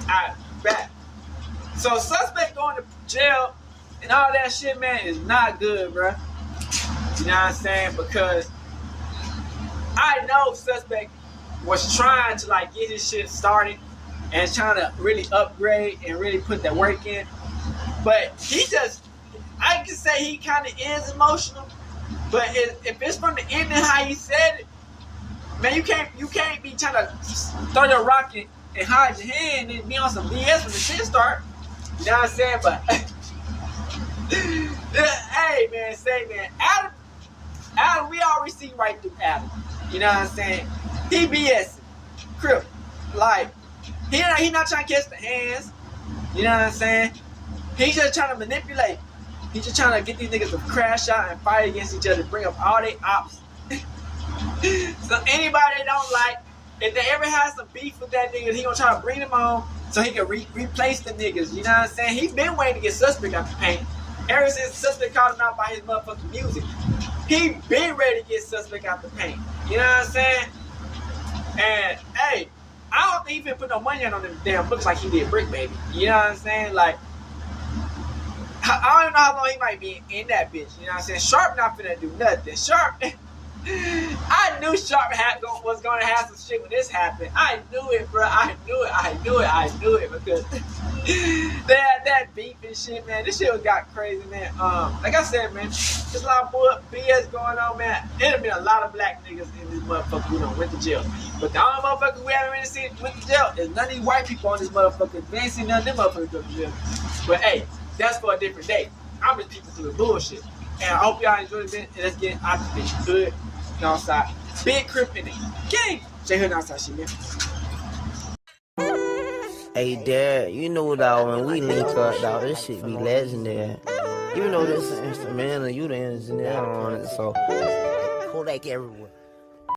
Alright, back. So suspect going to jail and all that shit, man, is not good, bro. You know what I'm saying? Because I know suspect was trying to like get his shit started and trying to really upgrade and really put that work in. But he just, I can say he kind of is emotional. But if it's from the ending how he said it, man, you can't be trying to throw your rock and hide your hand and be on some BS when the shit start. You know what I'm saying? But hey, man, Adam, we already see right through Adam. You know what I'm saying? He BSing. Crip. Like, he not trying to catch the hands. You know what I'm saying? He's just trying to manipulate. He's just trying to get these niggas to crash out and fight against each other, bring up all their ops. So anybody they don't like, if they ever have some beef with that nigga, he gonna try to bring them on so he can replace the niggas. You know what I'm saying? He been waiting to get suspect out the paint. Ever since suspect called him out by his motherfucking music. He been ready to get suspect out the paint. You know what I'm saying? And hey, I don't think he finna put no money on them damn looks like he did Brick Baby. You know what I'm saying? Like, I don't know how long he might be in that bitch. You know what I'm saying? Sharp not finna do nothing. Sharp, I knew Sharp was gonna have some shit when this happened. I knew it, bro. I knew it because they had that beef and shit, man. This shit got crazy, man. Like I said, man, there's a lot of BS going on, man. There's been a lot of black niggas in this motherfucker who done went to jail. But the only motherfucker we haven't really seen went to jail is none of these white people on this motherfucker. We ain't seen none of them motherfuckers go to jail. But hey, that's for a different day. I'm just peeping through the bullshit. And I hope y'all enjoyed the video. And let's get out the bitch. Good. Outside. Big Crip in the game. J Hood outside shit, man. Hey, Dad, you know, dog, when we link up, dog, this shit be legendary. You know this instrumental, you the engineer on it, so Kodak everywhere.